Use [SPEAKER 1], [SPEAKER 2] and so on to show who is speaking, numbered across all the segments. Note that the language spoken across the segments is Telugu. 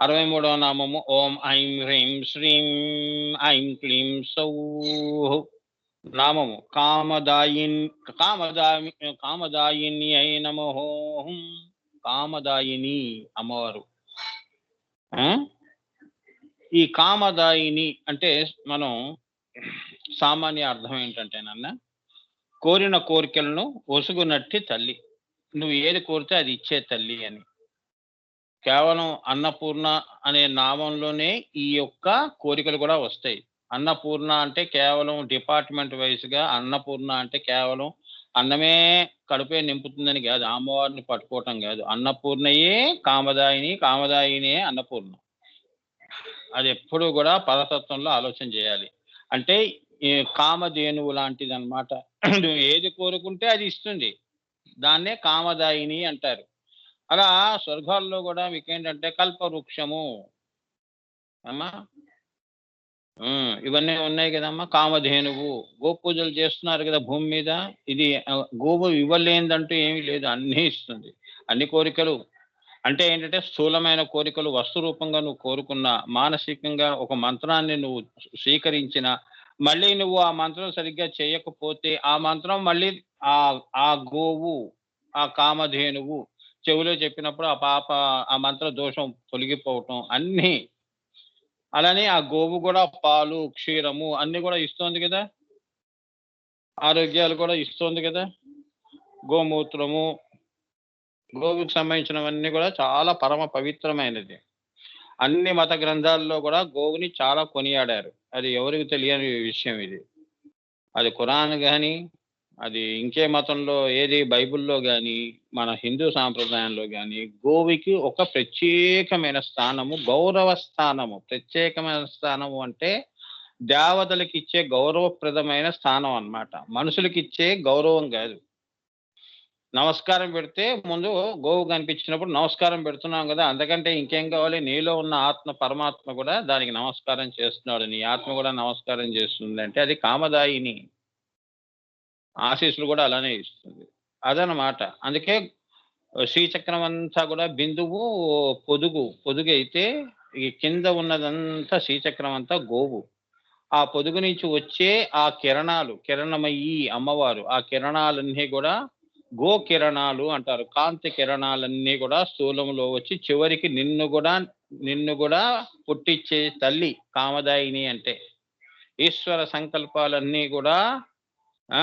[SPEAKER 1] 63వ నామము ఓం ఐం హ్రీం శ్రీం ఐం క్లీం సౌః. నామము కామదాయిని నమో. కామదాయిని అమ్మవారు. ఈ కామదాయిని అంటే మనం సామాన్య అర్థం ఏంటంటే నాన్న, కోరిన కోరికలను ఒసుగునట్టి తల్లి. నువ్వు ఏది కోరితే అది ఇచ్చే తల్లి అని. కేవలం అన్నపూర్ణ అనే నామంలోనే ఈ యొక్క కోరికలు కూడా వస్తాయి. అన్నపూర్ణ అంటే కేవలం డిపార్ట్మెంట్ వైస్‌గా అన్నపూర్ణ అంటే కేవలం అన్నమే కడుపే నింపుతుందని కాదు. అమ్మవారిని పట్టుకోవటం కాదు. అన్నపూర్ణయే కామదాయిని, కామదాయినియే అన్నపూర్ణ. అది ఎప్పుడూ కూడా పరతత్వంలో ఆలోచన చేయాలి. అంటే ఈ కామధేనువు లాంటిదన్నమాట. నువ్వు ఏది కోరుకుంటే అది ఇస్తుంది. దాన్నే కామదాయిని అంటారు. అలా స్వర్గాల్లో కూడా మీకేంటంటే కల్పవృక్షము అమ్మా. ఇవన్నీ ఉన్నాయి కదమ్మా. కామధేనువు, గోపూజలు చేస్తున్నారు కదా భూమి మీద. ఇది గోవు ఇవ్వలేనిదంటూ ఏమీ లేదు, అన్నీ ఇస్తుంది. అన్ని కోరికలు అంటే ఏంటంటే స్థూలమైన కోరికలు వస్తు రూపంగా నువ్వు కోరుకున్నా, మానసికంగా ఒక మంత్రాన్ని నువ్వు స్వీకరించిన, మళ్ళీ నువ్వు ఆ మంత్రం సరిగ్గా చేయకపోతే ఆ మంత్రం మళ్ళీ ఆ ఆ గోవు, ఆ కామధేనువు చెవిలో చెప్పినప్పుడు ఆ పాప ఆ మంత్ర దోషం తొలగిపోవటం అన్నీ. అలానే ఆ గోవు కూడా పాలు, క్షీరము అన్నీ కూడా ఇస్తోంది కదా. ఆరోగ్యాలు కూడా ఇస్తోంది కదా. గోమూత్రము, గోవుకి సంబంధించినవన్నీ కూడా చాలా పరమ పవిత్రమైనది. అన్ని మత గ్రంథాల్లో కూడా గోవుని చాలా కొనియాడారు. అది ఎవరికి తెలియని విషయం ఇది. అది ఖురాన్ గాని, అది ఇంకే మతంలో ఏది బైబిల్‌లో గాని, మన హిందూ సాంప్రదాయంలో గాని గోవుకి ఒక ప్రత్యేకమైన స్థానము, గౌరవ స్థానము. ప్రత్యేకమైన స్థానము అంటే దేవతలకిచ్చే గౌరవప్రదమైన స్థానం అన్నమాట. మనుషులకిచ్చే గౌరవం గాదు. నమస్కారం పెడితే ముందు గోవు కనిపించినప్పుడు నమస్కారం పెడుతున్నాం కదా. అంతకంటే ఇంకేం కావాలి? నీలో ఉన్న ఆత్మ పరమాత్మ కూడా దానికి నమస్కారం చేస్తున్నాడు. నీ ఆత్మ కూడా నమస్కారం చేస్తుందంటే అది కామదాయిని. ఆశీస్సులు కూడా అలానే ఇస్తుంది. అదనమాట. అందుకే శ్రీచక్రం అంతా కూడా బిందువు, పొదుగైతే ఈ కింద ఉన్నదంతా శ్రీచక్రం అంతా గోవు. ఆ పొదుగు నుంచి వచ్చే ఆ కిరణాలు, కిరణమయీ అమ్మవారు. ఆ కిరణాలన్నీ కూడా గోకిరణాలు అంటారు. కాంతి కిరణాలన్నీ కూడా స్థూలంలో వచ్చి చివరికి నిన్ను కూడా పుట్టిచ్చే తల్లి కామదాయిని అంటే. ఈశ్వర సంకల్పాలన్నీ కూడా ఆ!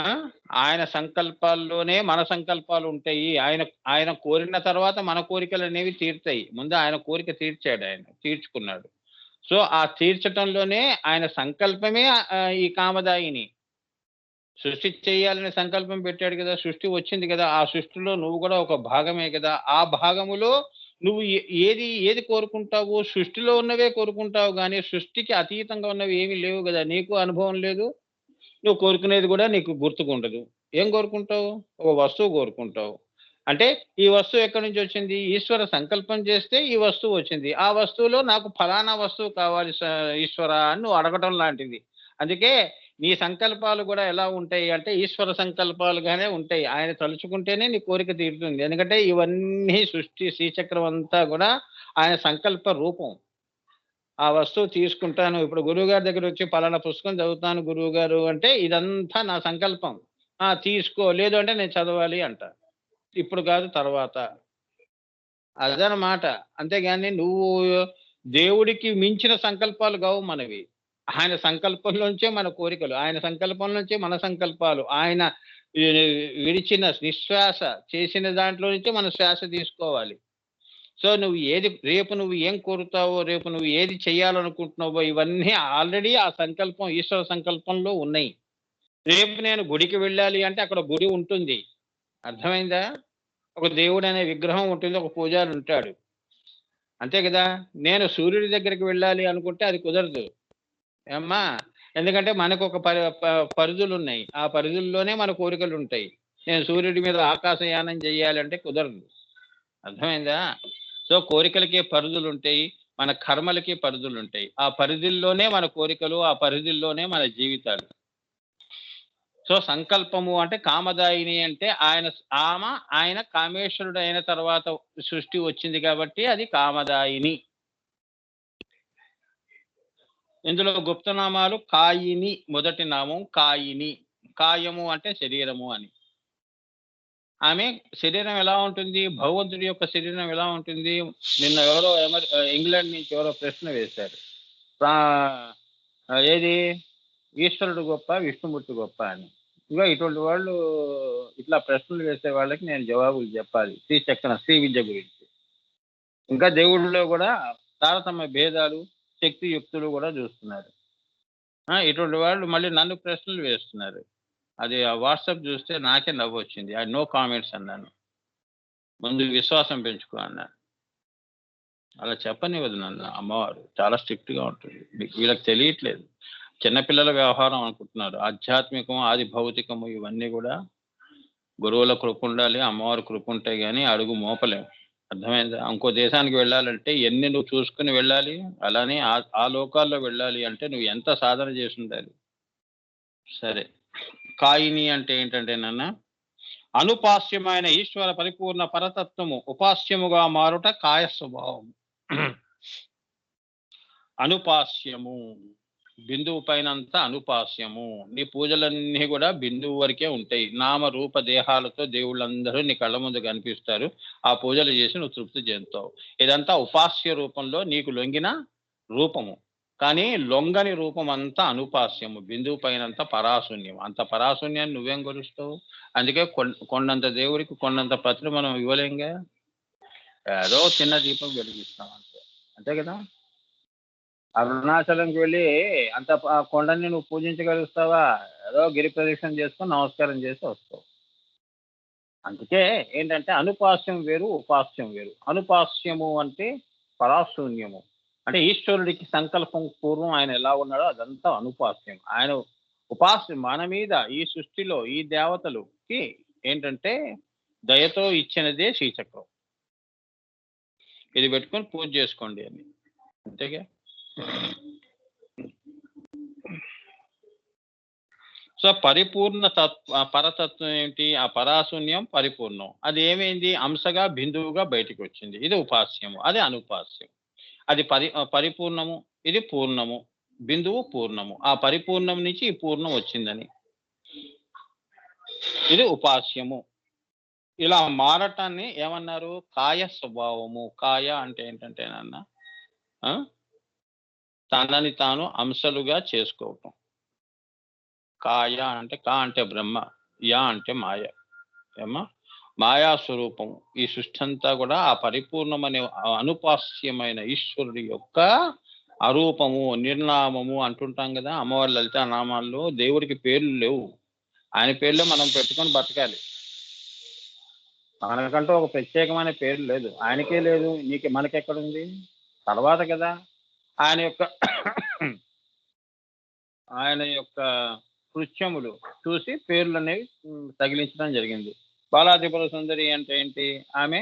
[SPEAKER 1] ఆయన సంకల్పాల్లోనే మన సంకల్పాలు ఉంటాయి. ఆయన ఆయన కోరిన తర్వాత మన కోరికలనేవి తీరుతాయి. ముందు ఆయన కోరిక తీర్చాడాయన. తీర్చుకున్నాడు. సో, ఆ తీర్చటంలోనే ఆయన సంకల్పమే ఈ కామదాయిని. సృష్టి చేయాలనే సంకల్పం పెట్టాడు కదా. సృష్టి వచ్చింది కదా. ఆ సృష్టిలో నువ్వు కూడా ఒక భాగమే కదా. ఆ భాగములో నువ్వు ఏది కోరుకుంటావు? సృష్టిలో ఉన్నవే కోరుకుంటావు గానీ, సృష్టికి అతీతంగా ఉన్నవి ఏమి లేవు గదా. నీకు అనుభవం లేదు. నువ్వు కోరుకునేది కూడా నీకు గుర్తుకుండదు. ఏం కోరుకుంటావు? ఒక వస్తువు కోరుకుంటావు. అంటే ఈ వస్తువు ఎక్కడి నుంచి వచ్చింది? ఈశ్వర సంకల్పం చేస్తే ఈ వస్తువు వచ్చింది. ఆ వస్తువులో నాకు ఫలానా వస్తువు కావాలి ఈశ్వరా అని నువ్వు అడగటం లాంటిది. అందుకే నీ సంకల్పాలు కూడా ఎలా ఉంటాయి అంటే ఈశ్వర సంకల్పాలుగానే ఉంటాయి. ఆయన తలుచుకుంటేనే నీ కోరిక తీరుతుంది. ఎందుకంటే ఇవన్నీ సృష్టి శ్రీచక్రం అంతా కూడా ఆయన సంకల్ప రూపం. ఆ వస్తువు తీసుకుంటాను. ఇప్పుడు గురువుగారి దగ్గరొచ్చి పలానా పుస్తకం చదువుతాను గురువుగారు అంటే, ఇదంతా నా సంకల్పం. తీసుకో. లేదు అంటే నేను చదవాలి అంటా. ఇప్పుడు కాదు తర్వాత. అదనమాట. అంతేగాని నువ్వు దేవుడికి మించిన సంకల్పాలు గావు మనవి. ఆయన సంకల్పంలోంచే మన కోరికలు. ఆయన సంకల్పం నుంచే మన సంకల్పాలు. ఆయన ఈ విడిచిన నిశ్వాస చేసిన దాంట్లో నుంచే మన శ్వాస తీసుకోవాలి. సో, రేపు నువ్వు ఏం కోరుతావో, రేపు నువ్వు ఏది చేయాలనుకుంటున్నావో ఇవన్నీ ఆల్రెడీ ఆ సంకల్పం ఈశ్వర సంకల్పంలో ఉన్నాయి. రేపు నేను గుడికి వెళ్ళాలి అంటే అక్కడ గుడి ఉంటుంది. అర్థమైందా? ఒక దేవుడనే విగ్రహం ఉంటుంది. ఒక పూజారి ఉంటాడు. అంతే కదా! నేను సూర్యుడి దగ్గరికి వెళ్ళాలి అనుకుంటే అది కుదరదు. ఏమ్మా! ఎందుకంటే మనకొక పరిధులున్నాయి. ఆ పరిధుల్లోనే మన కోరికలుంటాయి. నేను సూర్యుడి మీద ఆకాశయానం చేయాలంటే కుదరదు. అర్థమైందా? సో, కోరికలకి పరిధులుంటాయి. మన కర్మలకి పరిధులుంటాయి. ఆ పరిధుల్లోనే మన కోరికలు, ఆ పరిధుల్లోనే మన జీవితాలు. సో, సంకల్పము అంటే కామదాయిని అంటే ఆయన కామేశ్వరుడు అయిన తర్వాత సృష్టి వచ్చింది కాబట్టి అది కామదాయిని. ఇందులో గుప్తనామాలు కాయిని మొదటి నామం కాయిని. కాయము అంటే శరీరము అని. ఆమె శరీరం ఎలా ఉంటుంది? భగవంతుడి యొక్క శరీరం ఎలా ఉంటుంది? నిన్న ఎవరో ఇంగ్లాండ్ నుంచి ఎవరో ప్రశ్న వేశారు. ప్రా ఏది? ఈశ్వరుడు గొప్ప, విష్ణుమూర్తి గొప్ప అని. ఇగో ఇటువంటి వాళ్ళు ఇట్లా ప్రశ్నలు వేసే వాళ్ళకి నేను జవాబులు చెప్పాలి. శ్రీ విద్య గురించి. ఇంకా దేవుడిలో గూడా తారతమ్య భేదాలు, శక్తి యుక్తులు గూడా జూస్తున్నారు. ఇటువంటి వాళ్ళు మళ్ళీ నన్ను ప్రశ్నలు వేస్తున్నారు. అది ఆ వాట్సాప్ జూస్తే నాకే నవ్వొచ్చింది. నో కామెంట్స్ అన్నాను. ముందు విశ్వాసం పెంచుకో అన్నాను. అలా చెప్పనివ్వదు నన్ను అమ్మవారు. చాలా స్ట్రిక్ట్‌గా ఉంటుంది. వీళ్ళకి తెలియట్లేదు. చిన్న పిల్లల వ్యవహారం అనుకుంటున్నారు. ఆధ్యాత్మికం, ఆది భౌతికము ఇవన్నీ గూడా గురువుల కృపుండాలి, అమ్మవారి కృపుంటే గాని అడుగు మోపలేం. అర్థమైందా? ఇంకో దేశానికి వెళ్ళాలంటే ఎన్ని నువ్వు చూసుకొని వెళ్ళాలి. అలానే ఆ లోకాల్లో వెళ్ళాలి అంటే నువ్వు ఎంత సాధన చేసుండాలి. సరే. కాయిని అంటే ఏంటంటే నాన్న, అనుపాస్యమైన ఈశ్వర పరిపూర్ణ పరతత్వము ఉపాస్యముగా మారుట కాయ స్వభావం. అనుపాస్యము. బిందువు పైనంతా అనుపాస్యము. నీ పూజలన్నీ గూడా బిందువు వరకే ఉంటాయి. నామ రూప దేహాలతో దేవుళ్ళందరూ నీ కళ్ళ ముందు కనిపిస్తారు. ఆ పూజలు చేసి నువ్వు తృప్తి చెందుతావు. ఇదంతా ఉపాస్య రూపంలో నీకు లొంగిన రూపము. కానీ లొంగని రూపం అంతా అనుపాస్యము. బిందువు పైనంతా పరాశూన్యం. అంత పరాశూన్యాన్ని నువ్వేం కొలుస్తావు? అందుకే కొండంత దేవుడికి కొండంత పత్రి మనం ఇవ్వలేంగా. ఏదో చిన్న దీపం వెలిగిస్తాం అంతే. అంతే కదా! అరుణాచలంకి వెళ్ళి అంత కొండని నువ్వు పూజించగలుగుతావా? ఏదో గిరి ప్రదక్షిణ చేసుకొని నమస్కారం చేసి వస్తావు. అందుకే ఏంటంటే అనుపాస్యం వేరు, ఉపాస్యం వేరు. అనుపాస్యము అంటే పరాశూన్యము. అంటే ఈశ్వరుడికి సంకల్పం పూర్వం ఆయన ఎలా ఉన్నాడో అదంతా అనుపాస్యం. ఆయన మన మీద ఈ సృష్టిలో ఈ దేవతలుకి ఏంటంటే దయతో ఇచ్చినదే శ్రీచక్రం. ఇది పెట్టుకొని పూజ చేసుకోండి అని. అంతేగా? సో పరిపూర్ణ పరతత్వం ఏంటి? ఆ పరాశూన్యం పరిపూర్ణం. అది ఏమైంది? అంశగా బిందువుగా బయటికి వచ్చింది. ఇది ఉపాస్యము. అది అనుపాస్యం. అది పరిపూర్ణము. ఇది పూర్ణము. బిందువు పూర్ణము. ఆ పరిపూర్ణం నుంచి ఈ పూర్ణం వచ్చిందని. ఇది ఉపాస్యము. ఇలా మారటాన్ని ఏమన్నారు? కాయ స్వభావము. కాయ అంటే ఏంటంటే నాన్న, తనని తాను అంశలుగా చేసుకోవటం. కాయ అంటే అంటే బ్రహ్మ, యా అంటే మాయ. ఏమ్మా? మాయా స్వరూపం. ఈ సృష్టి అంతా కూడా ఆ పరిపూర్ణమనే అనుపాస్యమైన ఈశ్వరుడి యొక్క అరూపము, నిర్నామము అంటుంటాం కదా. అమ్మవారి లలితా నామాల్లో దేవుడికి పేర్లు లేవు. ఆయన పేర్లే మనం పెట్టుకొని బతకాలి. మనకంటూ ఒక ప్రత్యేకమైన పేరు లేదు. ఆయనకే లేదు. మనకెక్కడుంది? తర్వాత కదా ఆయన యొక్క ఆయన యొక్క కృత్యములు చూసి పేర్లనేవి తగిలించడం జరిగింది. బాలాత్రిపుర సుందరి అంటే ఏంటి? ఆమె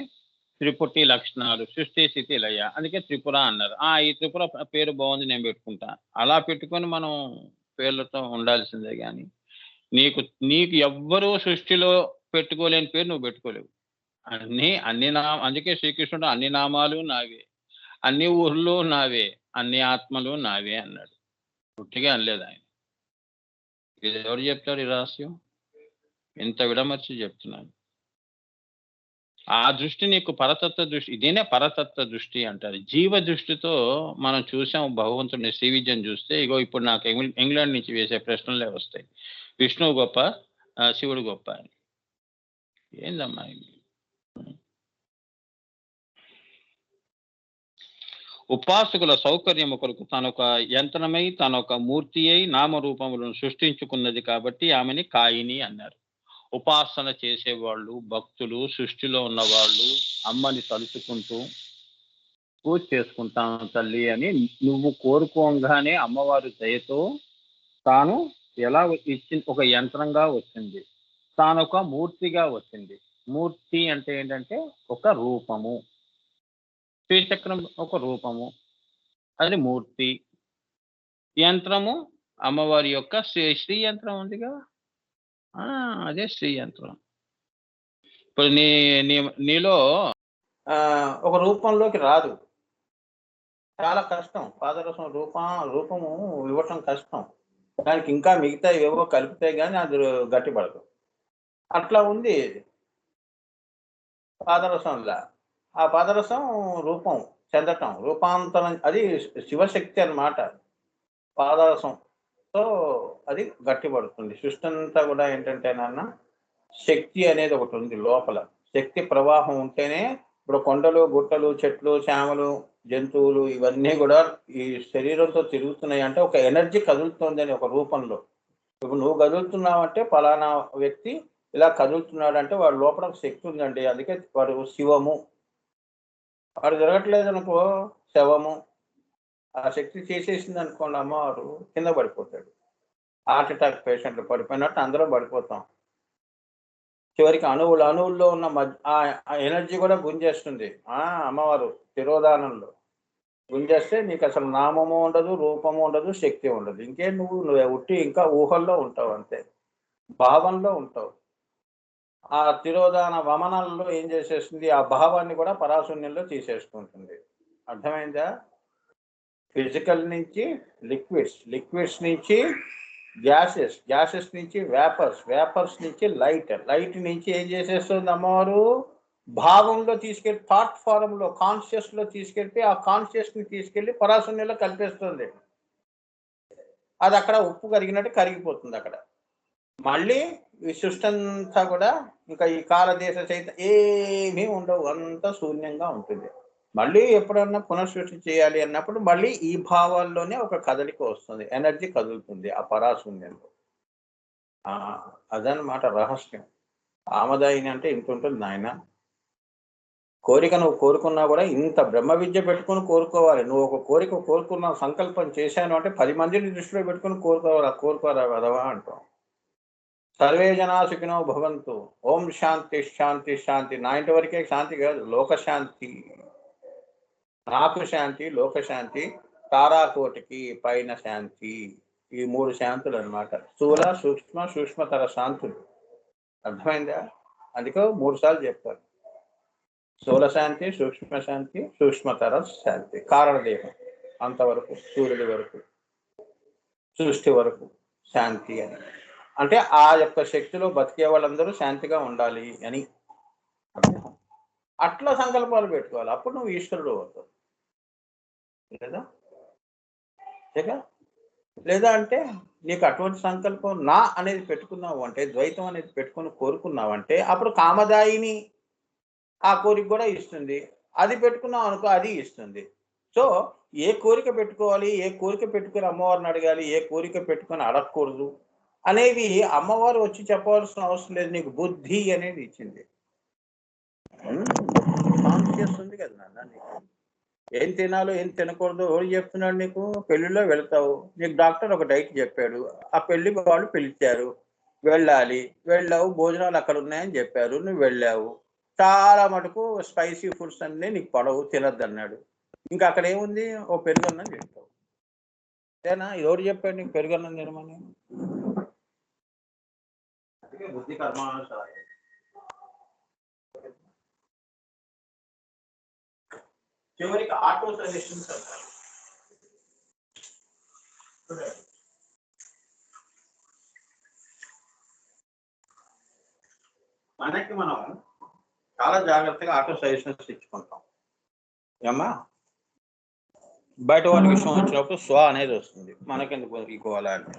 [SPEAKER 1] త్రిపుటి లక్షణాలు, సృష్టి స్థితి లయ. అందుకే త్రిపుర అన్నారు. ఈ త్రిపుర పేరు బాగుంది, నేను పెట్టుకుంటా. అలా పెట్టుకొని మనం పేర్లతో ఉండాల్సిందే గాని నీకు ఎవ్వరూ సృష్టిలో పెట్టుకోలేని పేరు నువ్వు పెట్టుకోలేవు. అందుకే శ్రీకృష్ణుడు అన్ని నామాలు నావే, అన్ని ఊర్లు నావే, అన్ని ఆత్మలు నావే అన్నాడు. పుట్టిగా అనలేదు ఆయన. ఇది ఎవరు చెప్తారు ఈ రహస్యం? ఇంత విడమర్చి చెప్తున్నాను. ఆ దృష్టి నీకు పరతత్వ దృష్టి. ఇదేనే పరతత్వ దృష్టి అంటారు. జీవ దృష్టితో మనం చూసాం భగవంతుడిని, శ్రీ విద్యను చూస్తే ఇగో ఇప్పుడు నాకు ఇంగ్లాండ్ నుంచి వేసే ప్రశ్నలే వస్తాయి. విష్ణువు గొప్ప, శివుడు గొప్ప అని. ఏందమ్మా ఇది? ఉపాసకుల సౌకర్యము కొరకు తనొక యంత్రమై, తనొక మూర్తి అయి నామరూపములను సృష్టించుకున్నది కాబట్టి ఆమెని కాయిని అన్నారు. ఉపాసన చేసేవాళ్ళు, భక్తులు, సృష్టిలో ఉన్నవాళ్ళు అమ్మని తలుచుకుంటూ పూజ చేసుకుంటాను తల్లి అని నువ్వు కోరుకోగానే అమ్మవారి దయతో తాను ఎలా ఒక యంత్రంగా వచ్చింది. తాను ఒక మూర్తిగా వచ్చింది. మూర్తి అంటే ఏంటంటే ఒక రూపము. శ్రీచక్రం ఒక రూపము, అది మూర్తి. యంత్రము అమ్మవారి యొక్క శ్రీ యంత్రం ఉందిగా, అదే శ్రీ యంత్రం. ఇప్పుడు నీలో ఒక రూపంలోకి రాదు.
[SPEAKER 2] చాలా కష్టం. పాదరసం రూపము ఇవ్వటం కష్టం. దానికి ఇంకా మిగతా ఏవో కలిపితే గాని అది గట్టిపడదు. అట్లా ఉంది పాదరసంలా. ఆ పాదరసం రూపం చెందటం, రూపాంతరం అది శివశక్తి అన్నమాట. పాదరసంతో అది గట్టిపడుతుంది. సృష్టి అంతా కూడా ఏంటంటే నాన్న శక్తి అనేది ఒకటి ఉంది లోపల. శక్తి ప్రవాహం ఉంటేనే ఇప్పుడు కొండలు, గుట్టలు, చెట్లు, చేమలు, జంతువులు ఇవన్నీ కూడా ఈ శరీరంతో తిరుగుతున్నాయి అంటే ఒక ఎనర్జీ కదులుతుంది అని ఒక రూపంలో. ఇప్పుడు నువ్వు కదులుతున్నావంటే ఫలానా వ్యక్తి ఇలా కదులుతున్నాడంటే వాడి లోపల ఒక శక్తి ఉందండి. అందుకే వాడు శివము. వాడు తిరగట్లేదు అనుకో శవము. ఆ శక్తి చేసేసింది అనుకోండి అమ్మవారు కింద పడిపోతాడు. హార్ట్ అటాక్ పేషెంట్లు పడిపోయినట్టు అందరం పడిపోతాం. చివరికి అణువుల్లో ఉన్న ఆ ఎనర్జీ కూడా గుంజేస్తుంది. అమ్మవారు తిరోధానంలో గుంజేస్తే నీకు అసలు నామము ఉండదు, రూపము ఉండదు, శక్తి ఉండదు. ఇంకేం నువ్వు ఉట్టి ఇంకా ఊహల్లో ఉంటావు అంతే, భావంలో ఉంటావు. ఆ తిరోధాన వమనాల్లో ఏం చేసేస్తుంది, ఆ భావాన్ని కూడా పరాశూన్యంలో తీసేసుకుంటుంది. అర్థమైందా? ఫిజికల్ నుంచి లిక్విడ్స్ నుంచి గ్యాసెస్ నుంచి వేపర్స్ నుంచి లైట్ నుంచి ఏం చేసేస్తుంది అమ్మవారు భావంలో తీసుకెళ్ళి థాట్ ఫారంలో కాన్షియస్ లో తీసుకెళ్ళి ఆ కాన్షియస్ ని తీసుకెళ్లి పరాశూన్యంలో కలిపేస్తుంది. అది అక్కడ ఉప్పు కరిగినట్టు కరిగిపోతుంది. అక్కడ మళ్ళీ ఈ సృష్టి అంతా కూడా ఇంకా ఈ కాలదేశ చైత ఏమీ ఉండవు, అంతా శూన్యంగా ఉంటుంది. మళ్ళీ ఎప్పుడన్నా పునఃసృష్టి చేయాలి అన్నప్పుడు మళ్ళీ ఈ భావాల్లోనే ఒక కదలిక వస్తుంది, ఎనర్జీ కదులుతుంది ఆ పరాశూన్యంలో. అదనమాట రహస్యం. ఆమదాయిని అంటే ఇంత ఉంటుంది నాయన. కోరిక నువ్వు కోరుకున్నా కూడా ఇంత బ్రహ్మ విద్య పెట్టుకుని కోరుకోవాలి. నువ్వు ఒక కోరిక కోరుకున్న సంకల్పం చేశాను అంటే 10 మందిని దృష్టిలో పెట్టుకుని కోరుకోరా వదవా అంటాం. సర్వే జనా సుఖినో భవంతు. ఓం శాంతి శాంతి శాంతి. నా ఇంటి వరకే శాంతి కాదు, లోకశాంతి. నాకు శాంతి, లోకశాంతి, తారాకోటికి పైన శాంతి. ఈ 3 శాంతులు అనమాట. స్థూల సూక్ష్మతర శాంతులు. అర్థమైందా? అందుకే 3 సార్లు చెప్తారు. స్థూల శాంతి, సూక్ష్మ శాంతి, సూక్ష్మతర శాంతి. కారణదేహం అంతవరకు, సూర్యుడి వరకు, సృష్టి వరకు శాంతి అని అంటే ఆ యొక్క శక్తిలో బతికే వాళ్ళందరూ శాంతిగా ఉండాలి అని అట్లా సంకల్పాలు పెట్టుకోవాలి. అప్పుడు నువ్వు ఈశ్వరుడు అవుతావు. లేదా అంటే నీకు అటువంటి సంకల్పం నా అనేది పెట్టుకున్నావు అంటే, ద్వైతం అనేది పెట్టుకుని కోరుకున్నావంటే అప్పుడు కామదాయిని ఆ కోరిక కూడా ఇస్తుంది. అది పెట్టుకున్నావు అనుకో, అది ఇస్తుంది. సో ఏ కోరిక పెట్టుకోవాలి, ఏ కోరిక పెట్టుకుని అమ్మవారిని అడగాలి, ఏ కోరిక పెట్టుకొని అడగకూడదు అనేవి అమ్మవారు వచ్చి చెప్పవలసిన అవసరం లేదు. నీకు బుద్ధి అనేది ఇచ్చింది. కాన్షియస్ ఉంది కదా నాన్న. నీకు ఏం తినాలో ఏం తినకూడదు ఎవరు చెప్తున్నాడు నీకు? పెళ్లిలో వెళ్తావు, నీకు డాక్టర్ ఒక డైట్ చెప్పాడు, ఆ పెళ్లి వాళ్ళు పిలిచారు, వెళ్ళావు, భోజనాలు అక్కడ ఉన్నాయని చెప్పారు, నువ్వు వెళ్ళావు. చాలా మటుకు స్పైసీ ఫుడ్స్ అన్నీ నీకు పడవు, తినద్దు అన్నాడు. ఇంకా అక్కడ ఏముంది? ఓ పెరుగన్నం తింటావు. అంతేనా? ఎవరు చెప్పాడు నీకు పెరుగన్నం తినమని? బుద్ధి కర్మానుసారం. చివరికి ఆటో సజెషన్స్ అంటారు. మనకి మనం చాలా జాగ్రత్తగా ఆటో సజెషన్స్ ఇచ్చుకుంటాం. ఏమ్మా, బయట వాడి విషయం వచ్చినప్పుడు స్వ అనేది వస్తుంది. మనకెందుకు ఇవ్వాలా అంటే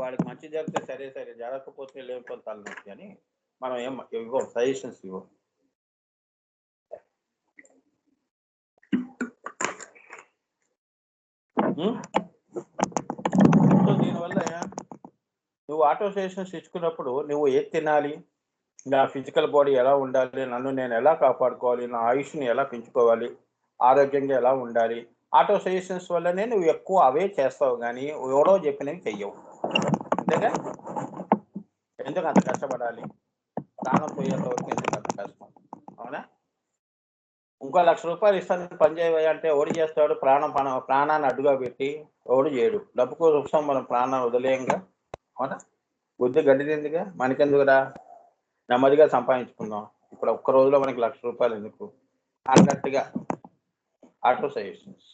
[SPEAKER 2] వాడికి మంచి జరిగితే సరే, జరగకపోతే లేకపోతే తలనొప్పి అని మనం ఇవ్వం, సజెషన్స్ ఇవ్వం. సో దీనివల్ల నువ్వు ఆటో సజెషన్స్ ఇచ్చుకున్నప్పుడు నువ్వు ఏది తినాలి, నా ఫిజికల్ బాడీ ఎలా ఉండాలి, నన్ను నేను ఎలా కాపాడుకోవాలి, నా ఆయుష్ని ఎలా పెంచుకోవాలి, ఆరోగ్యంగా ఎలా ఉండాలి, ఆటో సజెషన్స్ వల్లనే నువ్వు ఎక్కువ అవే చేస్తావు. కానీ ఎవడో చెప్పినవి చెయ్యవు. అంతేగా? ఎందుకు అంత కష్టపడాలి? ప్రాణం పోయేంత వరకు ఎందుకు అంత కష్టం? అవునా? ఇంకో 1,00,000 రూపాయలు ఇస్తాను పని చేయవా అంటే ఎవడు చేస్తాడు? ప్రాణాన్ని అడ్డుగా పెట్టి ఎవడు చేయడు. డబ్బు కోసం మనం ప్రాణాన్ని వదిలేయంగా. అవునా? బుద్ధి గడ్డిదిందిగా, మనకెందుకురా, నెమ్మదిగా సంపాదించుకుందాం. ఇప్పుడు ఒక్క రోజులో మనకి 1,00,000 రూపాయలు ఎందుకు అన్నట్టుగా ఆటో సజెషన్స్.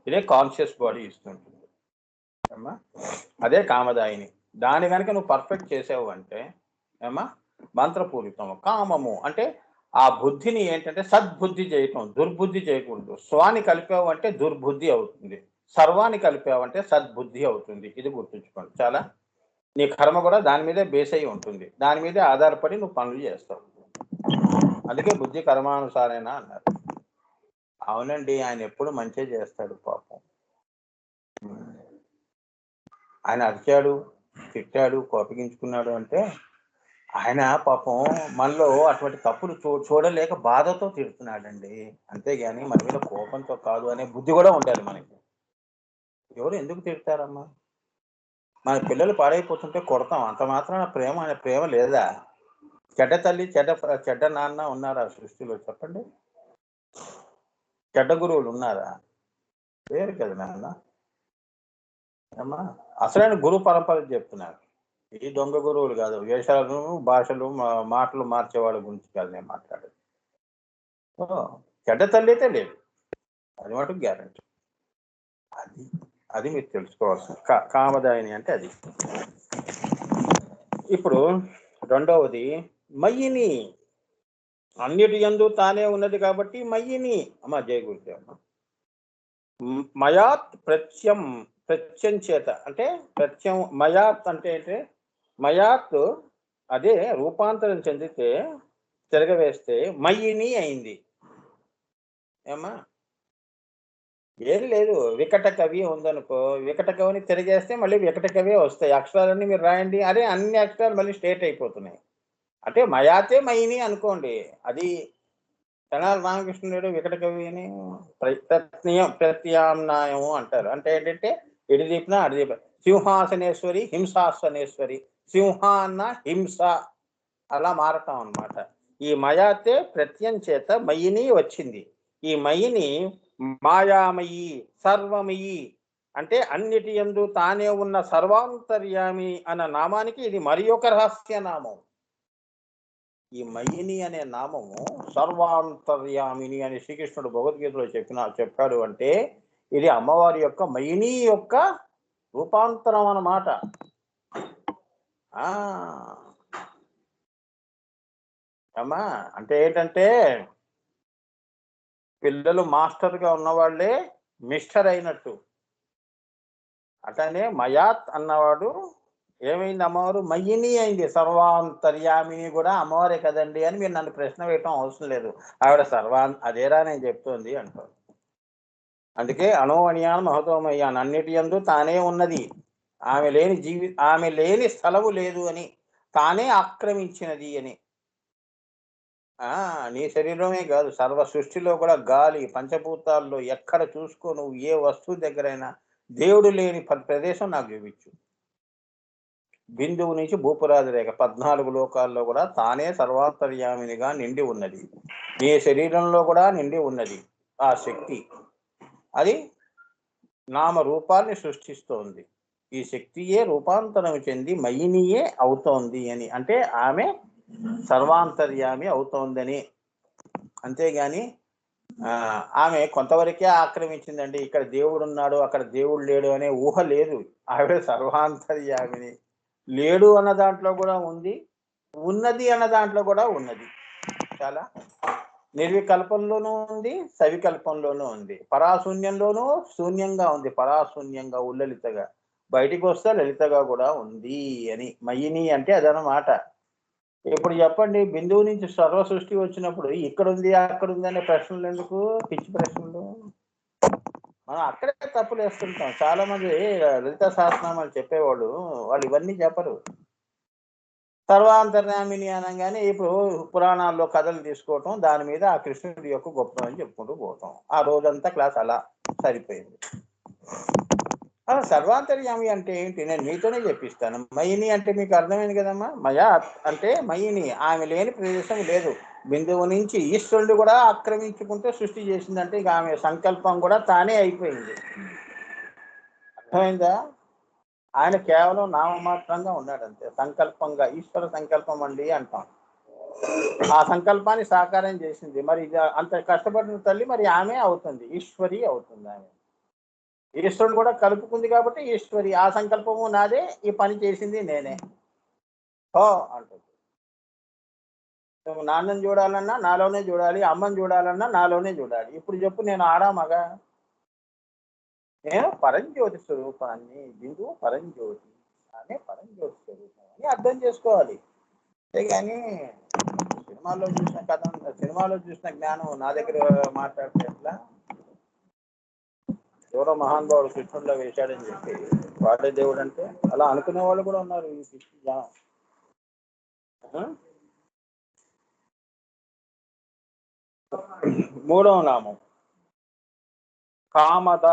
[SPEAKER 2] ఇదే కాన్షియస్ బాడీ ఇస్తుంటుంది ఏమా. అదే కామదాయిని. దాని కనుక నువ్వు పర్ఫెక్ట్ చేసావు అంటే ఏమా మంత్రపూరితం. కామము అంటే ఆ బుద్ధిని ఏంటంటే సద్బుద్ధి చేయటం, దుర్బుద్ధి చేయకూడదు. స్వాని కలిపావు అంటే దుర్బుద్ధి అవుతుంది, సర్వాన్ని కలిపావు అంటే సద్బుద్ధి అవుతుంది. ఇది గుర్తుంచుకోండి. చాలా నీ కర్మ కూడా దాని మీదే బేస్ అయి ఉంటుంది, దాని మీదే ఆధారపడి నువ్వు పనులు చేస్తావు. అందుకే బుద్ధి కర్మానుసారేనా అన్నారు. అవునండి, ఆయన ఎప్పుడు మంచి చేస్తాడు పాపం. ఆయన అరిచాడు, తిట్టాడు, కోపగించుకున్నాడు అంటే ఆయన పాపం మనలో అటువంటి తప్పులు చూడలేక బాధతో తిడుతున్నాడండి. అంతేగాని మన మీద కోపంతో కాదు అనే బుద్ధి కూడా ఉండాలి మనకి. ఎవరు ఎందుకు తిడతారమ్మా? మన పిల్లలు పాడైపోతుంటే కొడతాం, అంత మాత్రాన ప్రేమ లేదా? చెడ్డ తల్లి చెడ్డ నాన్న ఉన్నారా సృష్టిలో చెప్పండి? చెడ్డ గురువులు ఉన్నారా? లేరు కదా నాన్న. అమ్మా అసలైన గురు పరంపర చెప్తున్నారు. ఈ దొంగ గురువులు కాదు, వేషాలను భాషలు మాటలు మార్చే వాళ్ళ గురించి కాదు నేను మాట్లాడేది. చెడ్డ తల్లి అయితే లేదు, అది మటుకు గ్యారంటీ. అది మీరు తెలుసుకోవాల్సింది. కామదాయిని అంటే అది. ఇప్పుడు రెండవది మయ్యిని. అన్నిటి యందు తానే ఉన్నది కాబట్టి మయ్యిని. అమ్మ జయ గురుదేవ. మయాత్ ప్రత్యం చేత అంటే ప్రత్యం. మయాత్ అంటే మయాత్ అదే రూపాంతరం చెందితే తిరగవేస్తే మయ్యిని అయింది. ఏమా ఏం లేదు, వికట కవి ఉందనుకో, వికట కవిని తిరిగేస్తే మళ్ళీ వికట కవి వస్తాయి. అక్షరాలన్నీ మీరు రాయండి, అదే అన్ని అక్షరాలు మళ్ళీ స్ట్రేట్ అయిపోతున్నాయి. అంటే మయాతే మయిని అనుకోండి. అది తెనాలి రామకృష్ణుడు వికట కవి అని ప్రత్యామ్నాయము అంటారు. అంటే ఏంటంటే ఎడిదీపిన అడిదీప. సింహాసనేశ్వరి హింసాసనేశ్వరి, సింహ అన్న హింస అలా మారటం అన్నమాట. ఈ మయాతే ప్రత్యం చేత మయిని వచ్చింది. ఈ మయిని మాయామయి, సర్వమయి అంటే అన్నిటి యందు తానే ఉన్న సర్వాంతర్యామి అన్న నామానికి ఇది మరి ఒక రహస్య నామం. ఈ మయిని అనే నామము సర్వాంతర్యామిని అని శ్రీకృష్ణుడు భగవద్గీతలో చెప్పాడు. అంటే ఇది అమ్మవారి యొక్క మయిని యొక్క రూపాంతరం అన్నమాట. అమ్మా అంటే ఏంటంటే పిల్లలు మాస్టర్గా ఉన్నవాళ్లే మిస్టర్ అయినట్టు. అట్లనే మయాత్ అన్నవాడు ఏమైంది? అమ్మవారు మయ్యిని అయింది. సర్వాంతర్యామిని కూడా అమ్మవారే కదండి అని మీరు నన్ను ప్రశ్న వేయటం అవసరం లేదు. ఆవిడ అదేరా నేను చెప్తోంది అంటారు. అందుకే అణోమణియాన్ మహతోమయ్యాన్, అన్నిటి యందు తానే ఉన్నది, ఆమె లేని స్థలము లేదు అని, తానే ఆక్రమించినది అని. నీ శరీరమే కాదు, సర్వ సృష్టిలో కూడా గాలి, పంచభూతాల్లో ఎక్కడ చూసుకో నువ్వు, ఏ వస్తువు దగ్గరైనా దేవుడు లేని ప్రదేశం నాకు చూపించు. బిందువు నుంచి భూపురాది రేఖ 14 లోకాల్లో కూడా తానే సర్వాంతర్యామినిగా నిండి ఉన్నది. నీ శరీరంలో కూడా నిండి ఉన్నది ఆ శక్తి. అది నామ రూపాన్ని సృష్టిస్తోంది. ఈ శక్తియే రూపాంతరం చెంది మయినియే అవుతోంది అని, అంటే ఆమె సర్వాంతర్యామి అవుతోందని. అంతేగాని ఆమె కొంతవరకే ఆక్రమించిందండి. ఇక్కడ దేవుడు ఉన్నాడు, అక్కడ దేవుడు లేడు అనే ఊహ లేదు. ఆవిడ సర్వాంతర్యామిని. లేడు అన్న దాంట్లో కూడా ఉంది, ఉన్నది అన్న దాంట్లో కూడా ఉన్నది. చాలా నిర్వికల్పంలోనూ ఉంది, సవికల్పంలోనూ ఉంది, పరాశూన్యంలోనూ శూన్యంగా ఉంది, పరాశూన్యంగా ఉల్లలితగా, బయటికి వస్తే లలితగా కూడా ఉంది అని మయిని అంటే అదనమాట. ఇప్పుడు చెప్పండి, బిందువు నుంచి సర్వ సృష్టి వచ్చినప్పుడు ఇక్కడ ఉంది అక్కడ ఉంది అనే ప్రశ్నలు ఎందుకు? పిచ్చి ప్రశ్నలు. మనం అక్కడే తప్పులు వేస్తుంటాం. చాలా మంది లలిత సహస్రనామాలు చెప్పేవాళ్ళు వాళ్ళు ఇవన్నీ చెప్పరు. సర్వాంతర్యామిని అనగానే ఇప్పుడు పురాణాల్లో కథలు తీసుకోవటం, దాని మీద ఆ కృష్ణుడి యొక్క గొప్పతనం చెప్పుకుంటూ పోతాం. ఆ రోజంతా క్లాస్ అలా సరిపోయింది. సర్వాంతర్యామి అంటే ఏంటి? నేను మీతోనే చెప్పిస్తాను. మయిని అంటే మీకు అర్థమైంది కదమ్మా. మయా అంటే మయిని, ఆమె లేని ప్రదేశం లేదు. బిందువు నుంచి ఈశ్వరుడు కూడా ఆక్రమించుకుంటే సృష్టి చేసిందంటే ఇక ఆమె సంకల్పం కూడా తానే అయిపోయింది. అర్థమైందా? ఆయన కేవలం నామమాత్రంగా ఉన్నాడు అంతే. సంకల్పంగా ఈశ్వర సంకల్పం అండి అంటాం. ఆ సంకల్పాన్ని సాకారం చేసింది. మరి ఇది అంత కష్టపడిన తల్లి మరి ఆమె అవుతుంది, ఈశ్వరి అవుతుంది ఆమె. ఈశ్వరుడు కూడా కలుపుకుంది కాబట్టి ఈశ్వరి. ఆ సంకల్పము నాదే, ఈ పని చేసింది నేనే. ఓ అంటుంది. నువ్వు నాన్నని చూడాలన్నా నాలోనే చూడాలి, అమ్మని చూడాలన్నా నాలోనే చూడాలి. ఇప్పుడు చెప్పు, నేను ఆడా మగ? నేను పరంజ్యోతి స్వరూపాన్ని, బిందువు పరంజ్యోతి, ఆమె పరంజ్యోతి స్వరూపం అని అర్థం చేసుకోవాలి. అంతేగాని సినిమాలో చూసిన కథ, సినిమాలో చూసిన జ్ఞానం నా దగ్గర మాట్లాడితే ఎట్లా? ఎవరో మహానుభావుడు కృష్ణుడిలో వేశాడని చెప్పి వాడే దేవుడు అంటే అలా అనుకునే వాళ్ళు కూడా ఉన్నారు ఈ కృష్ణ జనం. మూడవ నామం కామద.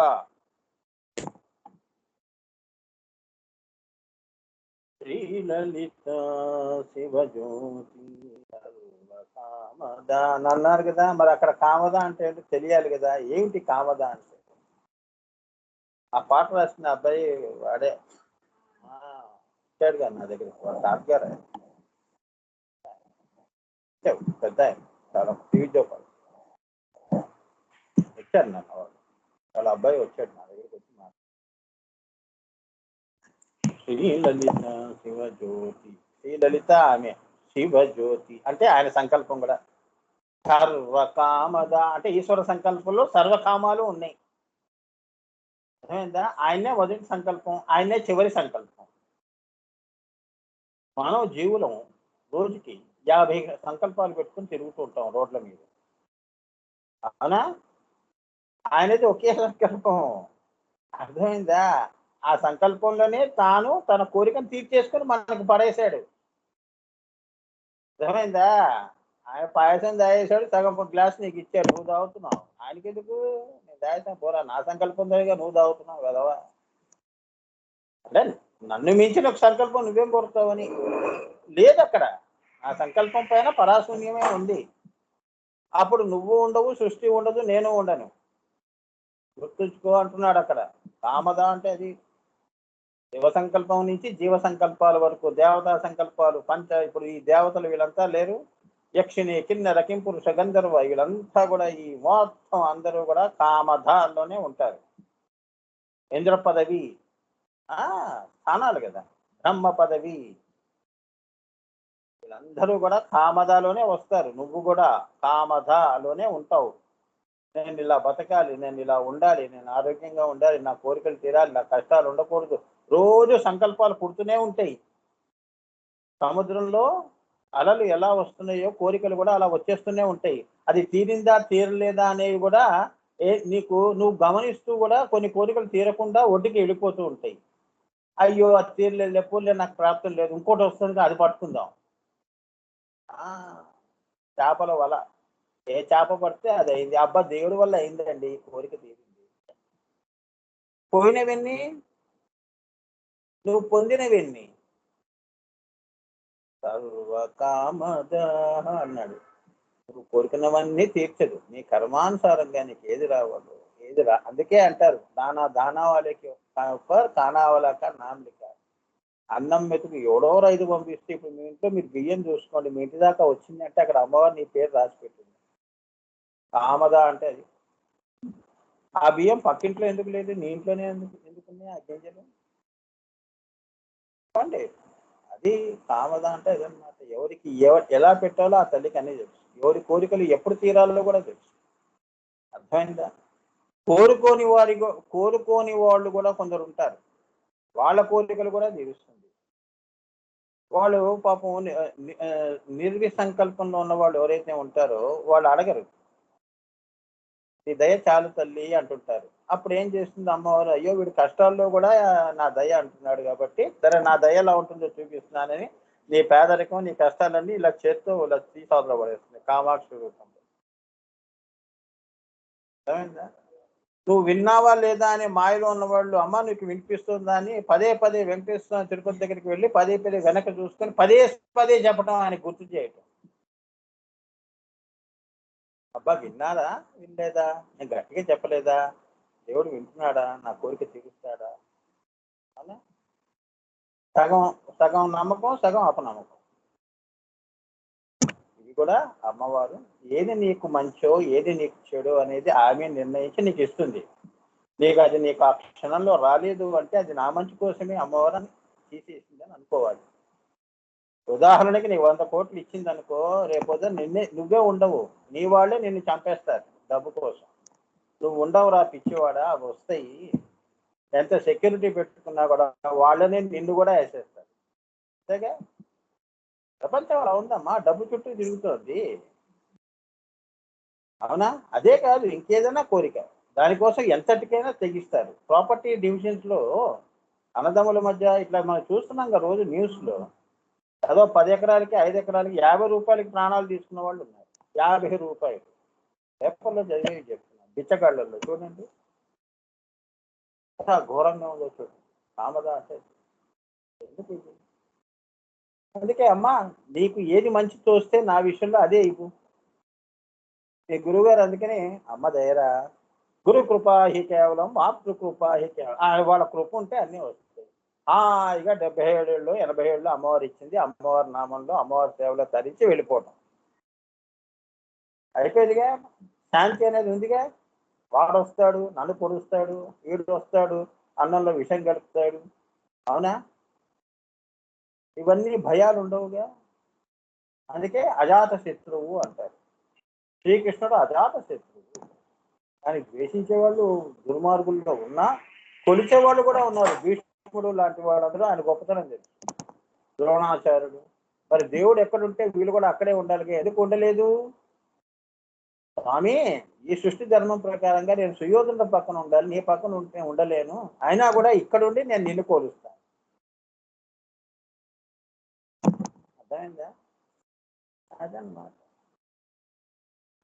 [SPEAKER 2] శ్రీలలిత శివజ్యోతి కామద అని అన్నారు కదా. మరి అక్కడ కామద అంటే ఏంటో తెలియాలి కదా. ఏమిటి కామద అంటే? ఆ పాట రాసిన అబ్బాయి వాడే ఇచ్చాడు కదా నా దగ్గర, వాడు తాతగారు, పెద్ద చాలా టీవీ జోపాలు వచ్చాడు నన్ను. వాళ్ళ అబ్బాయి వచ్చాడు నా దగ్గరికి వచ్చి శ్రీలలిత శివజ్యోతి. శ్రీలలిత ఆమె, శివజ్యోతి అంటే ఆయన సంకల్పం కూడా. సర్వకామద అంటే ఈశ్వర సంకల్పంలో సర్వకామాలు ఉన్నాయి. అర్థమైందా? ఆయనే మొదటి సంకల్పం, ఆయనే చివరి సంకల్పం. మనం జీవులం రోజుకి 50 సంకల్పాలు పెట్టుకుని తిరుగుతూ ఉంటాం రోడ్ల మీద. అవునా? ఆయనది ఒకే సంకల్పం. అర్థమైందా? ఆ సంకల్పంలోనే తాను తన కోరికను తీర్చేసుకుని మనకు పడేశాడు. అర్థమైందా? ఆయన పాయసం తాగేశాడు, సగం గ్లాస్ నీకు ఇచ్చాడు, నువ్వు తాగుతున్నావు. ఆయనకి ఎందుకు? నేను తాగేసాను పోరా, నా సంకల్పం జరిగా నువ్వు తాగుతున్నావు కదవా. అంటే నన్ను మించిన ఒక సంకల్పం నువ్వేం కోరుతావని లేదు అక్కడ. ఆ సంకల్పం పైన పరాశూన్యమే ఉంది. అప్పుడు నువ్వు ఉండవు, సృష్టి ఉండదు, నేను ఉండను. గుర్తుంచుకో అంటున్నాడు అక్కడ. కామద అంటే అది శివ సంకల్పం నుంచి జీవ సంకల్పాల వరకు, దేవతా సంకల్పాలు పంచ. ఇప్పుడు ఈ దేవతలు వీళ్ళంతా లేరు, యక్షిణి, కిన్నెర, కింపురుష, గంధర్వ, వీళ్ళంతా కూడా ఈ మొత్తం అందరూ కూడా కామధలోనే ఉంటారు. ఇంద్ర పదవి స్థానాలు కదా, బ్రహ్మ పదవి, వీళ్ళందరూ కూడా కామధలోనే వస్తారు. నువ్వు కూడా కామధలోనే ఉంటావు. నేను ఇలా బతకాలి, నేను ఇలా ఉండాలి, నేను ఆరోగ్యంగా ఉండాలి, నా కోరికలు తీరాలి, నా కష్టాలు ఉండకూడదు. రోజు సంకల్పాలు పుడుతూనే ఉంటాయి. సముద్రంలో అలలు ఎలా వస్తున్నాయో కోరికలు కూడా అలా వచ్చేస్తూనే ఉంటాయి. అది తీరిందా తీరలేదా అనేవి కూడా నువ్వు గమనిస్తూ కూడా కొన్ని కోరికలు తీరకుండా ఒడ్డుకి వెళ్ళిపోతూ ఉంటాయి. అయ్యో అది తీరలేదు, లేకపోతే నాకు ప్రాప్తం లేదు, ఇంకోటి వస్తుంది, అది పట్టుకుందాం. చేపల వల, ఏ చేప పడితే అది అయింది. అబ్బా దేవుడి వల్ల అయిందండి, కోరిక తీరింది. పోయినవన్నీ నువ్వు పొందినవన్నీ. సర్వకామద అన్నాడు. నువ్వు కోరుకున్నవన్నీ తీర్చదు, నీ కర్మానుసారంగా నీకు ఏది రావాలో ఏది అందుకే అంటారు దానా వాళ్ళకి కానావాలక నామలిక. అన్నం మెతుకు ఎవడో రైతు పంపిస్తే ఇప్పుడు మీ ఇంట్లో మీరు బియ్యం చూసుకోండి, మీ ఇంటి దాకా వచ్చిందంటే అక్కడ అమ్మవారు నీ పేరు రాసి పెట్టింది. కామద అంటే అది. ఆ బియ్యం పక్కింట్లో ఎందుకు లేదు, నీ ఇంట్లోనే ఎందుకున్నాయి ఆ గింజలు? చెప్పండి. అది కామద అంటే అదనమాట. ఎవరికి ఎలా పెట్టాలో ఆ తల్లికి అన్నీ తెలుసు. ఎవరి కోరికలు ఎప్పుడు తీరాలో కూడా తెలుసు. అర్థమైందా? కోరుకోని వాళ్ళు కూడా కొందరు ఉంటారు, వాళ్ళ కోరికలు కూడా తీరుస్తుంది. వాళ్ళు పాపం సంకల్పంలో ఉన్న వాళ్ళు ఎవరైతే ఉంటారో వాళ్ళు అడగరు, నీ దయ చాలు తల్లి అంటుంటారు. అప్పుడు ఏం చేస్తుంది అమ్మవారు, అయ్యో వీడు కష్టాల్లో కూడా నా దయ అంటున్నాడు కాబట్టి సరే నా దయ ఎలా ఉంటుందో చూపిస్తున్నానని నీ పేదరికం, నీ కష్టాలన్నీ ఇలా చేత్తో ఇలా తీసాలో పడేస్తుంది కామాక్షి రూపంలో. అర్థమైందా? నువ్వు విన్నావా లేదా అనే మాయలో ఉన్నవాళ్ళు, అమ్మ నీకు వినిపిస్తుందా అని పదే పదే వెంకటేశ్వర తిరుపతి దగ్గరికి వెళ్ళి పదే పదే వెనక చూసుకొని పదే పదే చెప్పడం, ఆయన గుర్తు చేయటం. అబ్బా విన్నారా వినలేదా, నేను గట్టిగా చెప్పలేదా, దేవుడు వింటున్నాడా, నా కోరిక తీరుస్తాడా? అలా సగం సగం నమ్మకం, సగం అపనమ్మకం. కూడా అమ్మవారు ఏది నీకు మంచో ఏది నీకు చెడో అనేది ఆమె నిర్ణయించి నీకు ఇస్తుంది. నీకు ఆ క్షణంలో రాలేదు అంటే అది నా మంచి కోసమే అమ్మవారు తీసేసిందని అనుకోవాలి. ఉదాహరణకి నీకు 100 కోట్లు ఇచ్చింది అనుకో, రేపొద్దు నువ్వే ఉండవు, నీ వాళ్ళే నిన్ను చంపేస్తారు డబ్బు కోసం. నువ్వు ఉండవురా పిచ్చివాడా, అవి వస్తాయి. ఎంత సెక్యూరిటీ పెట్టుకున్నా కూడా వాళ్ళనే నిన్ను కూడా వేసేస్తారు. అంతేగా ప్రపంచం అలా ఉందమ్మా, డబ్బు చుట్టూ తిరుగుతోంది. అవునా? అదే కాదు ఇంకేదైనా కోరిక, దానికోసం ఎంతటికైనా తెగిస్తారు. ప్రాపర్టీ డివిజన్స్ లో అన్నదమ్ముల మధ్య ఇట్లా మనం చూస్తున్నాం కదా రోజు న్యూస్ లో. అదో 10 ఎకరాలకి 5 ఎకరాలకి 50 రూపాయలకి ప్రాణాలు తీసుకున్న వాళ్ళు ఉన్నారు. 50 రూపాయలు పేపర్లో చదివి చెప్తున్నాను. బిచ్చగాళ్ళల్లో చూడండి ఘోరంగా ఉందో చూడండి. కామదా అంటే ఎందుకు ఇది? అందుకే అమ్మా నీకు ఏది మంచి తోస్తే నా విషయంలో అదే ఇవ్వు. మీ గురువుగారు అందుకని అమ్మ దయరా గురు కృప హి కేవలం మాతృ కృప హి కేవలం, వాళ్ళ కృప ఉంటే అన్నీ వస్తాయి. ఇక 77 ఏళ్ళు 80 ఏళ్ళు అమ్మవారు ఇచ్చింది, అమ్మవారి నామంలో అమ్మవారి సేవలో తరించి వెళ్ళిపోవటం అయిపోయిందిగా. శాంతి అనేది ఉందిగా. వాడు వస్తాడు నన్ను పొడుస్తాడు, వీడు వస్తాడు అన్నంలో విషం కలుపుతాడు. అవునా? ఇవన్నీ భయాలు ఉండవుగా. అందుకే అజాత శత్రువు అంటారు. శ్రీకృష్ణుడు అజాత శత్రువు. కానీ ద్వేషించే వాళ్ళు దుర్మార్గుల్లో ఉన్నా కొలిచేవాళ్ళు కూడా ఉన్నారు. భీష్ముడు లాంటి వాళ్ళందరూ ఆయన గొప్పతనం తెలుసు. ద్రోణాచార్యుడు. మరి దేవుడు ఎక్కడుంటే వీళ్ళు కూడా అక్కడే ఉండాలిగా, ఎందుకు ఉండలేదు? స్వామి ఈ సృష్టి ధర్మం ప్రకారంగా నేను సుయోధనుల పక్కన ఉండాలి, నీ పక్కన ఉంటే ఉండలేను, అయినా కూడా ఇక్కడుండి నేను నిన్ను కోరుస్తాను. అర్థమైందా? అదన్నమాట.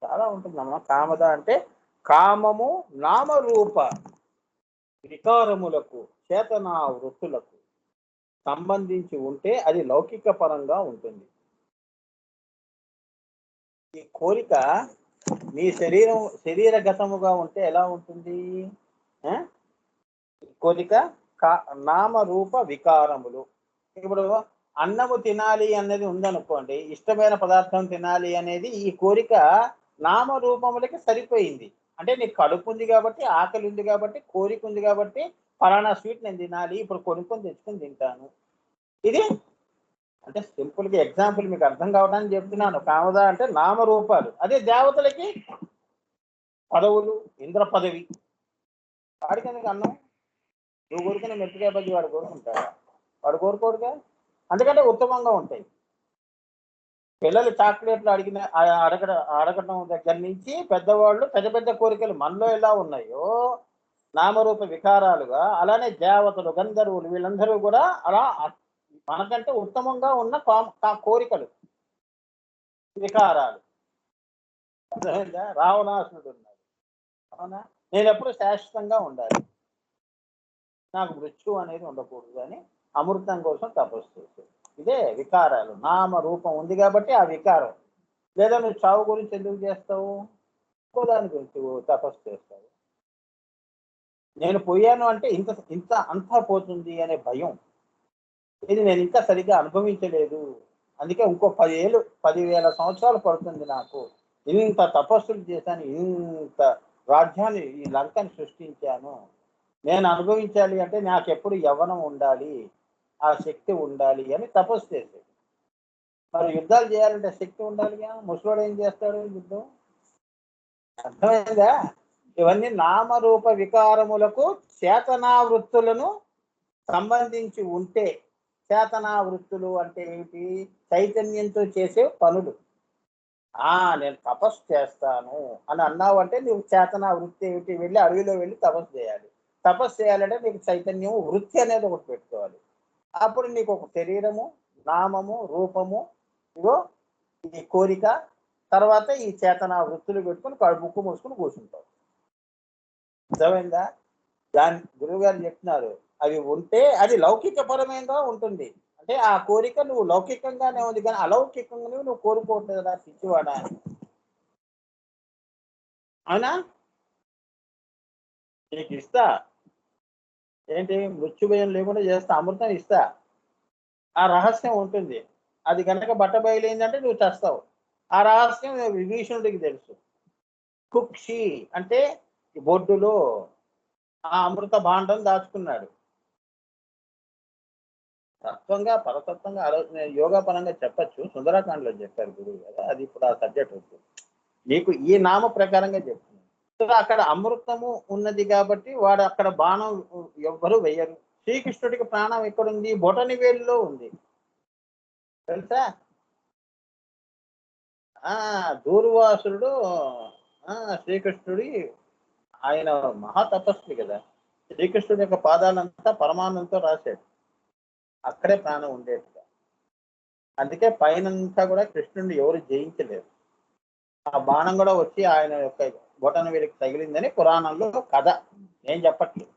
[SPEAKER 2] చాలా ఉంటుందమ్మా. కామద అంటే కామము నామరూప వికారములకు చేతనా వృత్తులకు సంబంధించి ఉంటే అది లౌకిక పరంగా ఉంటుంది. ఈ కోరిక నీ శరీరగతముగా ఉంటే ఎలా ఉంటుంది? కోరిక నామరూప వికారములు. ఇప్పుడు అన్నము తినాలి అన్నది ఉందనుకోండి, ఇష్టమైన పదార్థం తినాలి అనేది ఈ కోరిక నామరూపములకి సరిపోయింది. అంటే నీకు కడుపు ఉంది కాబట్టి, ఆకలి ఉంది కాబట్టి, కోరిక ఉంది కాబట్టి ఫలానా స్వీట్ నేను తినాలి, ఇప్పుడు కొనుక్కొని తెచ్చుకొని తింటాను. ఇది అంటే సింపుల్ గా ఎగ్జాంపుల్ మీకు అర్థం కావడానికి చెప్తున్నాను. కామద అంటే నామరూపాలు. అదే దేవతలకి పదవులు, ఇంద్ర పదవి. వాడికి ఎందుకు అన్నం? నువ్వు కోరుకునే మెట్టికాయ బజ్జి వాడు కోరుకుంటాడా? వాడు కోరుకోడుగా. అందుకంటే ఉత్తమంగా ఉంటాయి. పిల్లలు చాక్లెట్లు అడగడం దగ్గర నుంచి పెద్దవాళ్ళు పెద్ద పెద్ద కోరికలు మనలో ఎలా ఉన్నాయో నామరూప వికారాలుగా, అలానే దేవతలు గంధర్వులు వీళ్ళందరూ కూడా అలా మనకంటే ఉత్తమంగా ఉన్న కోరికలు వికారాలు. అర్థమైందా? రావణాసురుడు ఉన్నాడు. అవునా? నేను ఎప్పుడు శాశ్వతంగా ఉండాలి, నాకు మృత్యు అనేది ఉండకూడదు అని అమృతం కోసం తపస్సు చేశాడు. ఇదే వికారాలు. నామ రూపం ఉంది కాబట్టి ఆ వికారం. లేదా నువ్వు చావు గురించి ఎందుకు చేస్తావు? ఇంకో దాని గురించి తపస్సు చేస్తావు. నేను పోయాను అంటే ఇంత ఇంత అంతా పోతుంది అనే భయం. ఇది నేను ఇంకా సరిగ్గా అనుభవించలేదు, అందుకే ఇంకో 10,000 సంవత్సరాలు పడుతుంది నాకు. ఇంత తపస్సులు చేశాను, ఇంత రాజ్యాన్ని ఈ లంకని సృష్టించాను, నేను అనుభవించాలి అంటే నాకు ఎప్పుడు యవ్వనం ఉండాలి, ఆ శక్తి ఉండాలి అని తపస్సు చేసేది. మరి యుద్ధాలు చేయాలంటే శక్తి ఉండాలిగా. ముసలోడు ఏం చేస్తాడు యుద్ధం? అర్థమైందా? ఇవన్నీ నామరూప వికారములకు చేతనా వృత్తులను సంబంధించి ఉంటే. చేతనా వృత్తులు అంటే ఏమిటి? చైతన్యంతో చేసే పనులు. నేను తపస్సు చేస్తాను అని అన్నావు అంటే నువ్వు చేతనా వృత్తి ఏమిటి? వెళ్ళి అడవిలో వెళ్ళి తపస్సు చేయాలి. తపస్సు చేయాలంటే నీకు చైతన్యము వృత్తి అనేది ఒకటి పెట్టుకోవాలి. అప్పుడు నీకు ఒక శరీరము, నామము, రూపము, ఇగో ఈ కోరిక, తర్వాత ఈ చేతనా వృత్తులు పెట్టుకుని ముక్కు మూసుకుని కూర్చుంటావు. అర్థమైందా? దాని గురువు గారు చెప్తున్నారు, అవి ఉంటే అది లౌకిక పరమైనగా ఉంటుంది. అంటే ఆ కోరిక నువ్వు లౌకికంగానే ఉంది కానీ అలౌకికంగా నువ్వు కోరుకోవట్లేదు రా పిచ్చివాడా. అవునా? నీకు ఇస్తా ఏంటి, మృత్యుభయం లేకుండా చేస్తా, అమృతం ఇస్తా. ఆ రహస్యం ఉంటుంది. అది కనుక బట్ట బయలైందంటే నువ్వు చేస్తావు. ఆ రహస్యం విభీషణుడికి తెలుసు. కుక్షి అంటే ఈ బొడ్డులో ఆ అమృత భాండం దాచుకున్నాడు. తత్వంగా పరతత్వంగా ఆలోచన యోగా పరంగా చెప్పచ్చు. సుందరకాండలో చెప్పారు గురువు గారు. అది ఇప్పుడు ఆ సబ్జెక్ట్ వద్దు. నీకు ఈ నామ ప్రకారంగా చెప్తున్నాను. సో అక్కడ అమృతము ఉన్నది కాబట్టి వాడు అక్కడ బాణం ఎవ్వరు వెయ్యరు. శ్రీకృష్ణుడికి ప్రాణం ఎక్కడుంది? బొటని వేలులో ఉంది. తెలుసా? ఆ దూర్వాసుడు శ్రీకృష్ణుడి ఆయన మహా తపస్వి కదా. శ్రీకృష్ణుడి యొక్క పాదాలంతా పరమానందంతో రాశాడు. అక్కడే ప్రాణం ఉండేట్టుగా. అందుకే పైనంతా కూడా కృష్ణుడిని ఎవరు జయించలేరు. ఆ బాణం కూడా వచ్చి ఆయన యొక్క బొటన వేలికి తగిలిందని పురాణంలో కథ. నేను చెప్పట్లేదు.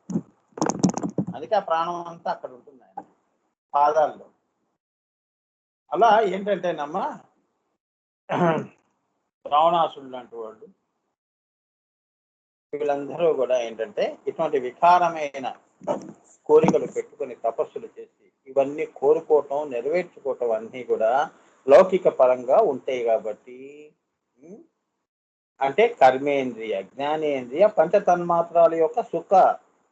[SPEAKER 2] అందుకే ఆ ప్రాణం అంతా అక్కడ ఉంటుంది ఆయన పాదాల్లో. అలా ఏంటంటేనమ్మా రావణాసుడు లాంటి వాళ్ళు వీళ్ళందరూ కూడా ఏంటంటే ఇటువంటి వికారమైన కోరికలు పెట్టుకొని తపస్సులు చేసి ఇవన్నీ కోరుకోవటం నెరవేర్చుకోవటం అన్నీ కూడా లౌకిక పరంగా ఉంటాయి కాబట్టి అంటే కర్మేంద్రియ జ్ఞానేంద్రియ పంచతన్మాత్రాల యొక్క సుఖ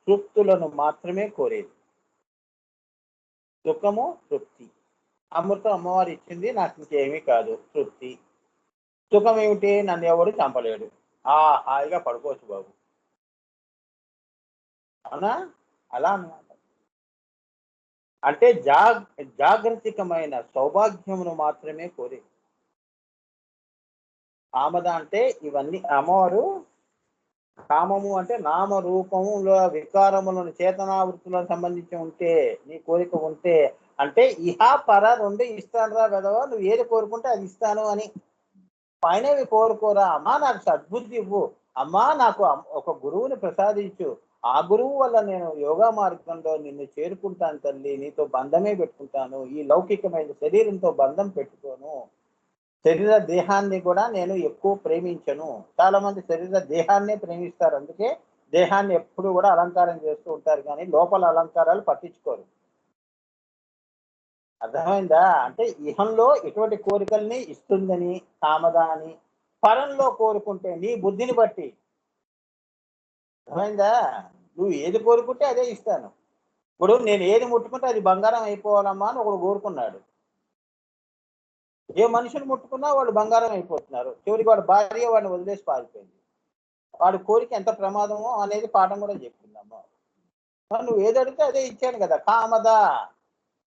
[SPEAKER 2] తృప్తులను మాత్రమే కోరేది. సుఖము తృప్తి. అమృతం అమ్మవారు ఇచ్చింది, నాకు ఇంకేమీ కాదు, తృప్తి. సుఖం ఏమిటి? నన్ను ఎవరు చంపలేడు, హాయిగా పడుకోవచ్చు బాబు. అవునా? అలా అన్నమాట. అంటే జాగృతికమైన సౌభాగ్యమును మాత్రమే కోరి. కామద అంటే ఇవన్నీ అమ్మవారు. కామము అంటే నామ రూపముల వికారములను చేతనావృత్తులకు సంబంధించి ఉంటే నీ కోరిక ఉంటే అంటే ఇహా పర రెండు ఇస్తాను రా వెదవా, నువ్వు ఏది కోరుకుంటే అది ఇస్తాను అని. పైనవి కోరుకోరా. అమ్మా నాకు సద్బుద్ధి ఇవ్వు, అమ్మా నాకు ఒక గురువుని ప్రసాదించు, ఆ గురువు వల్ల నేను యోగా మార్గంలో నిన్ను చేరుకుంటాను తల్లి, నీతో బంధమే పెట్టుకుంటాను, ఈ లౌకికమైన శరీరంతో బంధం పెట్టుకోను, శరీర దేహాన్ని కూడా నేను ఎక్కువ ప్రేమించను. చాలా మంది శరీర దేహాన్నే ప్రేమిస్తారు. అందుకే దేహాన్ని ఎప్పుడు కూడా అలంకారం చేస్తూ ఉంటారు కానీ లోపల అలంకారాలు పట్టించుకోరు. అర్థమైందా? అంటే ఇహంలో ఇటువంటి కోరికల్ని ఇస్తుందని కామద అని, పరంలో కోరుకుంటే నీ బుద్ధిని బట్టి. అర్థమైందా? నువ్వు ఏది కోరుకుంటే అదే ఇస్తాను. ఇప్పుడు నేను ఏది ముట్టుకుంటే అది బంగారం అయిపోవాలమ్మా అని ఒకడు కోరుకున్నాడు. ఏ మనుషులు ముట్టుకున్నా వాళ్ళు బంగారం అయిపోతున్నారు. చివరికి వాడు భార్య వాడిని వదిలేసి పారిపోయింది. వాడి కోరిక ఎంత ప్రమాదమో అనేది పాఠం కూడా చెప్పిందమ్మా. నువ్వు ఏది అడిగితే అదే ఇచ్చాను కదా. కామద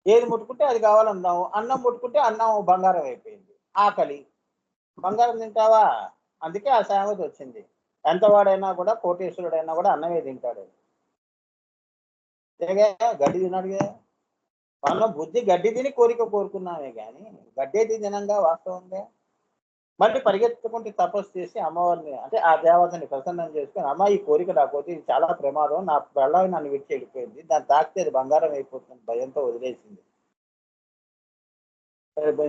[SPEAKER 2] ఏది ముట్టుకుంటే అది కావాలన్నావు. అన్నం ముట్టుకుంటే అన్నం బంగారం అయిపోయింది. ఆకలి, బంగారం తింటావా? అందుకే ఆ సామెత వచ్చింది, ఎంత వాడైనా కూడా కోటేశ్వరుడైనా కూడా అన్నమే తింటాడు. గడ్డి తిన్నాడుగా. మనం బుద్ధి గడ్డి తిని కోరిక కోరుకున్నామే కానీ గడ్డే తినంగా వాస్తవంగా. మళ్ళీ పరిగెత్తుకుంటే తపస్సు చేసి అమ్మవారిని అంటే ఆ దేవతని ప్రసన్నం చేసుకొని, అమ్మ ఈ కోరిక రాకపోతే ఇది చాలా ప్రమాదం, నా పెళ్ళవి నన్ను విడిచి వెళ్ళిపోయింది, దాన్ని తాకితే అది బంగారం అయిపోతుంది భయంతో వదిలేసింది.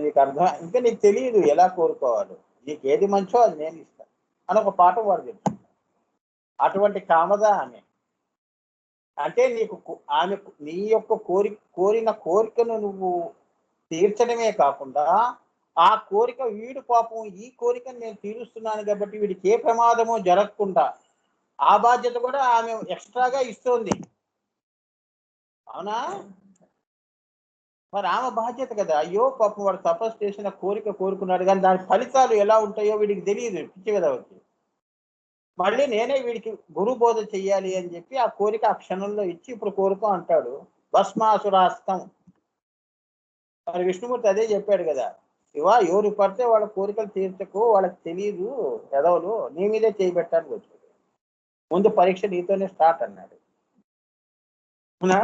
[SPEAKER 2] నీకు అర్థం ఇంకా నీకు తెలియదు ఎలా కోరుకోవాలి, నీకు ఏది మంచో అది నేను ఇస్తాను అని ఒక పాఠం వాడు చెప్తాను. అటువంటి కామద ఆమె. అంటే నీకు ఆమె నీ యొక్క కోరిన కోరికను నువ్వు తీర్చడమే కాకుండా ఆ కోరిక వీడు పాపం ఈ కోరికను నేను తీరుస్తున్నాను కాబట్టి వీడికి ఏ ప్రమాదమో జరగకుండా ఆ బాధ్యత కూడా ఆమె ఎక్స్ట్రాగా ఇస్తుంది. అవునా? మరి ఆమె బాధ్యత కదా. అయ్యో పాపం వాడు తపస్సు చేసిన కోరిక కోరుకున్నాడు కానీ దాని ఫలితాలు ఎలా ఉంటాయో వీడికి తెలియదు, పిచ్చి కదా వచ్చి. మళ్ళీ నేనే వీడికి గురు బోధ చెయ్యాలి అని చెప్పి ఆ కోరిక ఆ క్షణంలో ఇచ్చి ఇప్పుడు కోరుకో అంటాడు. భస్మాసురాస్తం. మరి విష్ణుమూర్తి అదే చెప్పాడు కదా, ఇవా ఎవరు పడితే వాళ్ళ కోరికలు తీర్చకు, వాళ్ళకి తెలియదు ఎదవలు, నీ మీదే చేయబెట్టడానికి వచ్చాడు, ముందు పరీక్ష నీతోనే స్టార్ట్ అన్నాడు. అవునా?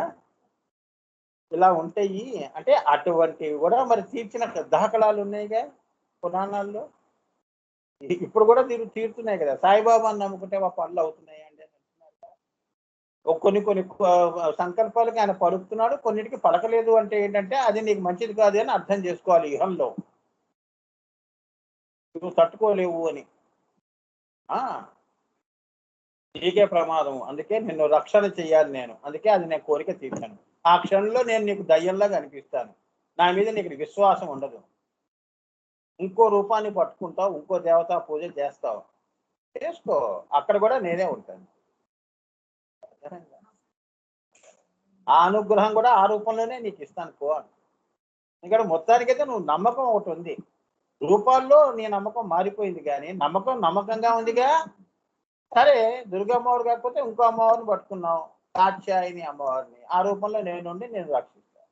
[SPEAKER 2] ఇలా ఉంటాయి. అంటే అటువంటివి కూడా మరి తీర్చిన దాఖలాలు ఉన్నాయిగా పురాణాల్లో. ఇప్పుడు కూడా తీరుతున్నాయి కదా. సాయిబాబాని నమ్ముకుంటే మా పనులు అవుతున్నాయి అండి అని అంటున్నారు. కొన్ని సంకల్పాలకి ఆయన పలుకుతున్నాడు, కొన్నిటికి పలకలేదు. అంటే ఏంటంటే అది నీకు మంచిది కాదు అని అర్థం చేసుకోవాలి. యుహంలో నువ్వు తట్టుకోలేవు అని. నీకే ప్రమాదం, అందుకే నిన్ను రక్షణ చెయ్యాలి నేను, అందుకే అది నేను కోరిక తీర్చాను. ఆ క్షణంలో నేను నీకు దయ్యంలాగా అనిపిస్తాను, నా మీద నీకు విశ్వాసం ఉండదు. ఇంకో రూపాన్ని పట్టుకుంటావు, ఇంకో దేవతా పూజ చేస్తావు, చేసుకో, అక్కడ కూడా నేనే ఉంటాను. ఆ అనుగ్రహం కూడా ఆ రూపంలోనే నీకు ఇస్తాను పో అని. ఇక్కడ మొత్తానికైతే నువ్వు నమ్మకం ఒకటి ఉంది, రూపాల్లో నీ నమ్మకం మారిపోయింది, కానీ నమ్మకం నమ్మకంగా ఉందిగా. సరే, దుర్గమ్మవారు కాకపోతే ఇంకో అమ్మవారిని పట్టుకున్నావు, కాత్యాయని అమ్మవారిని, ఆ రూపంలో నేనుండి నేను రక్షిస్తాను.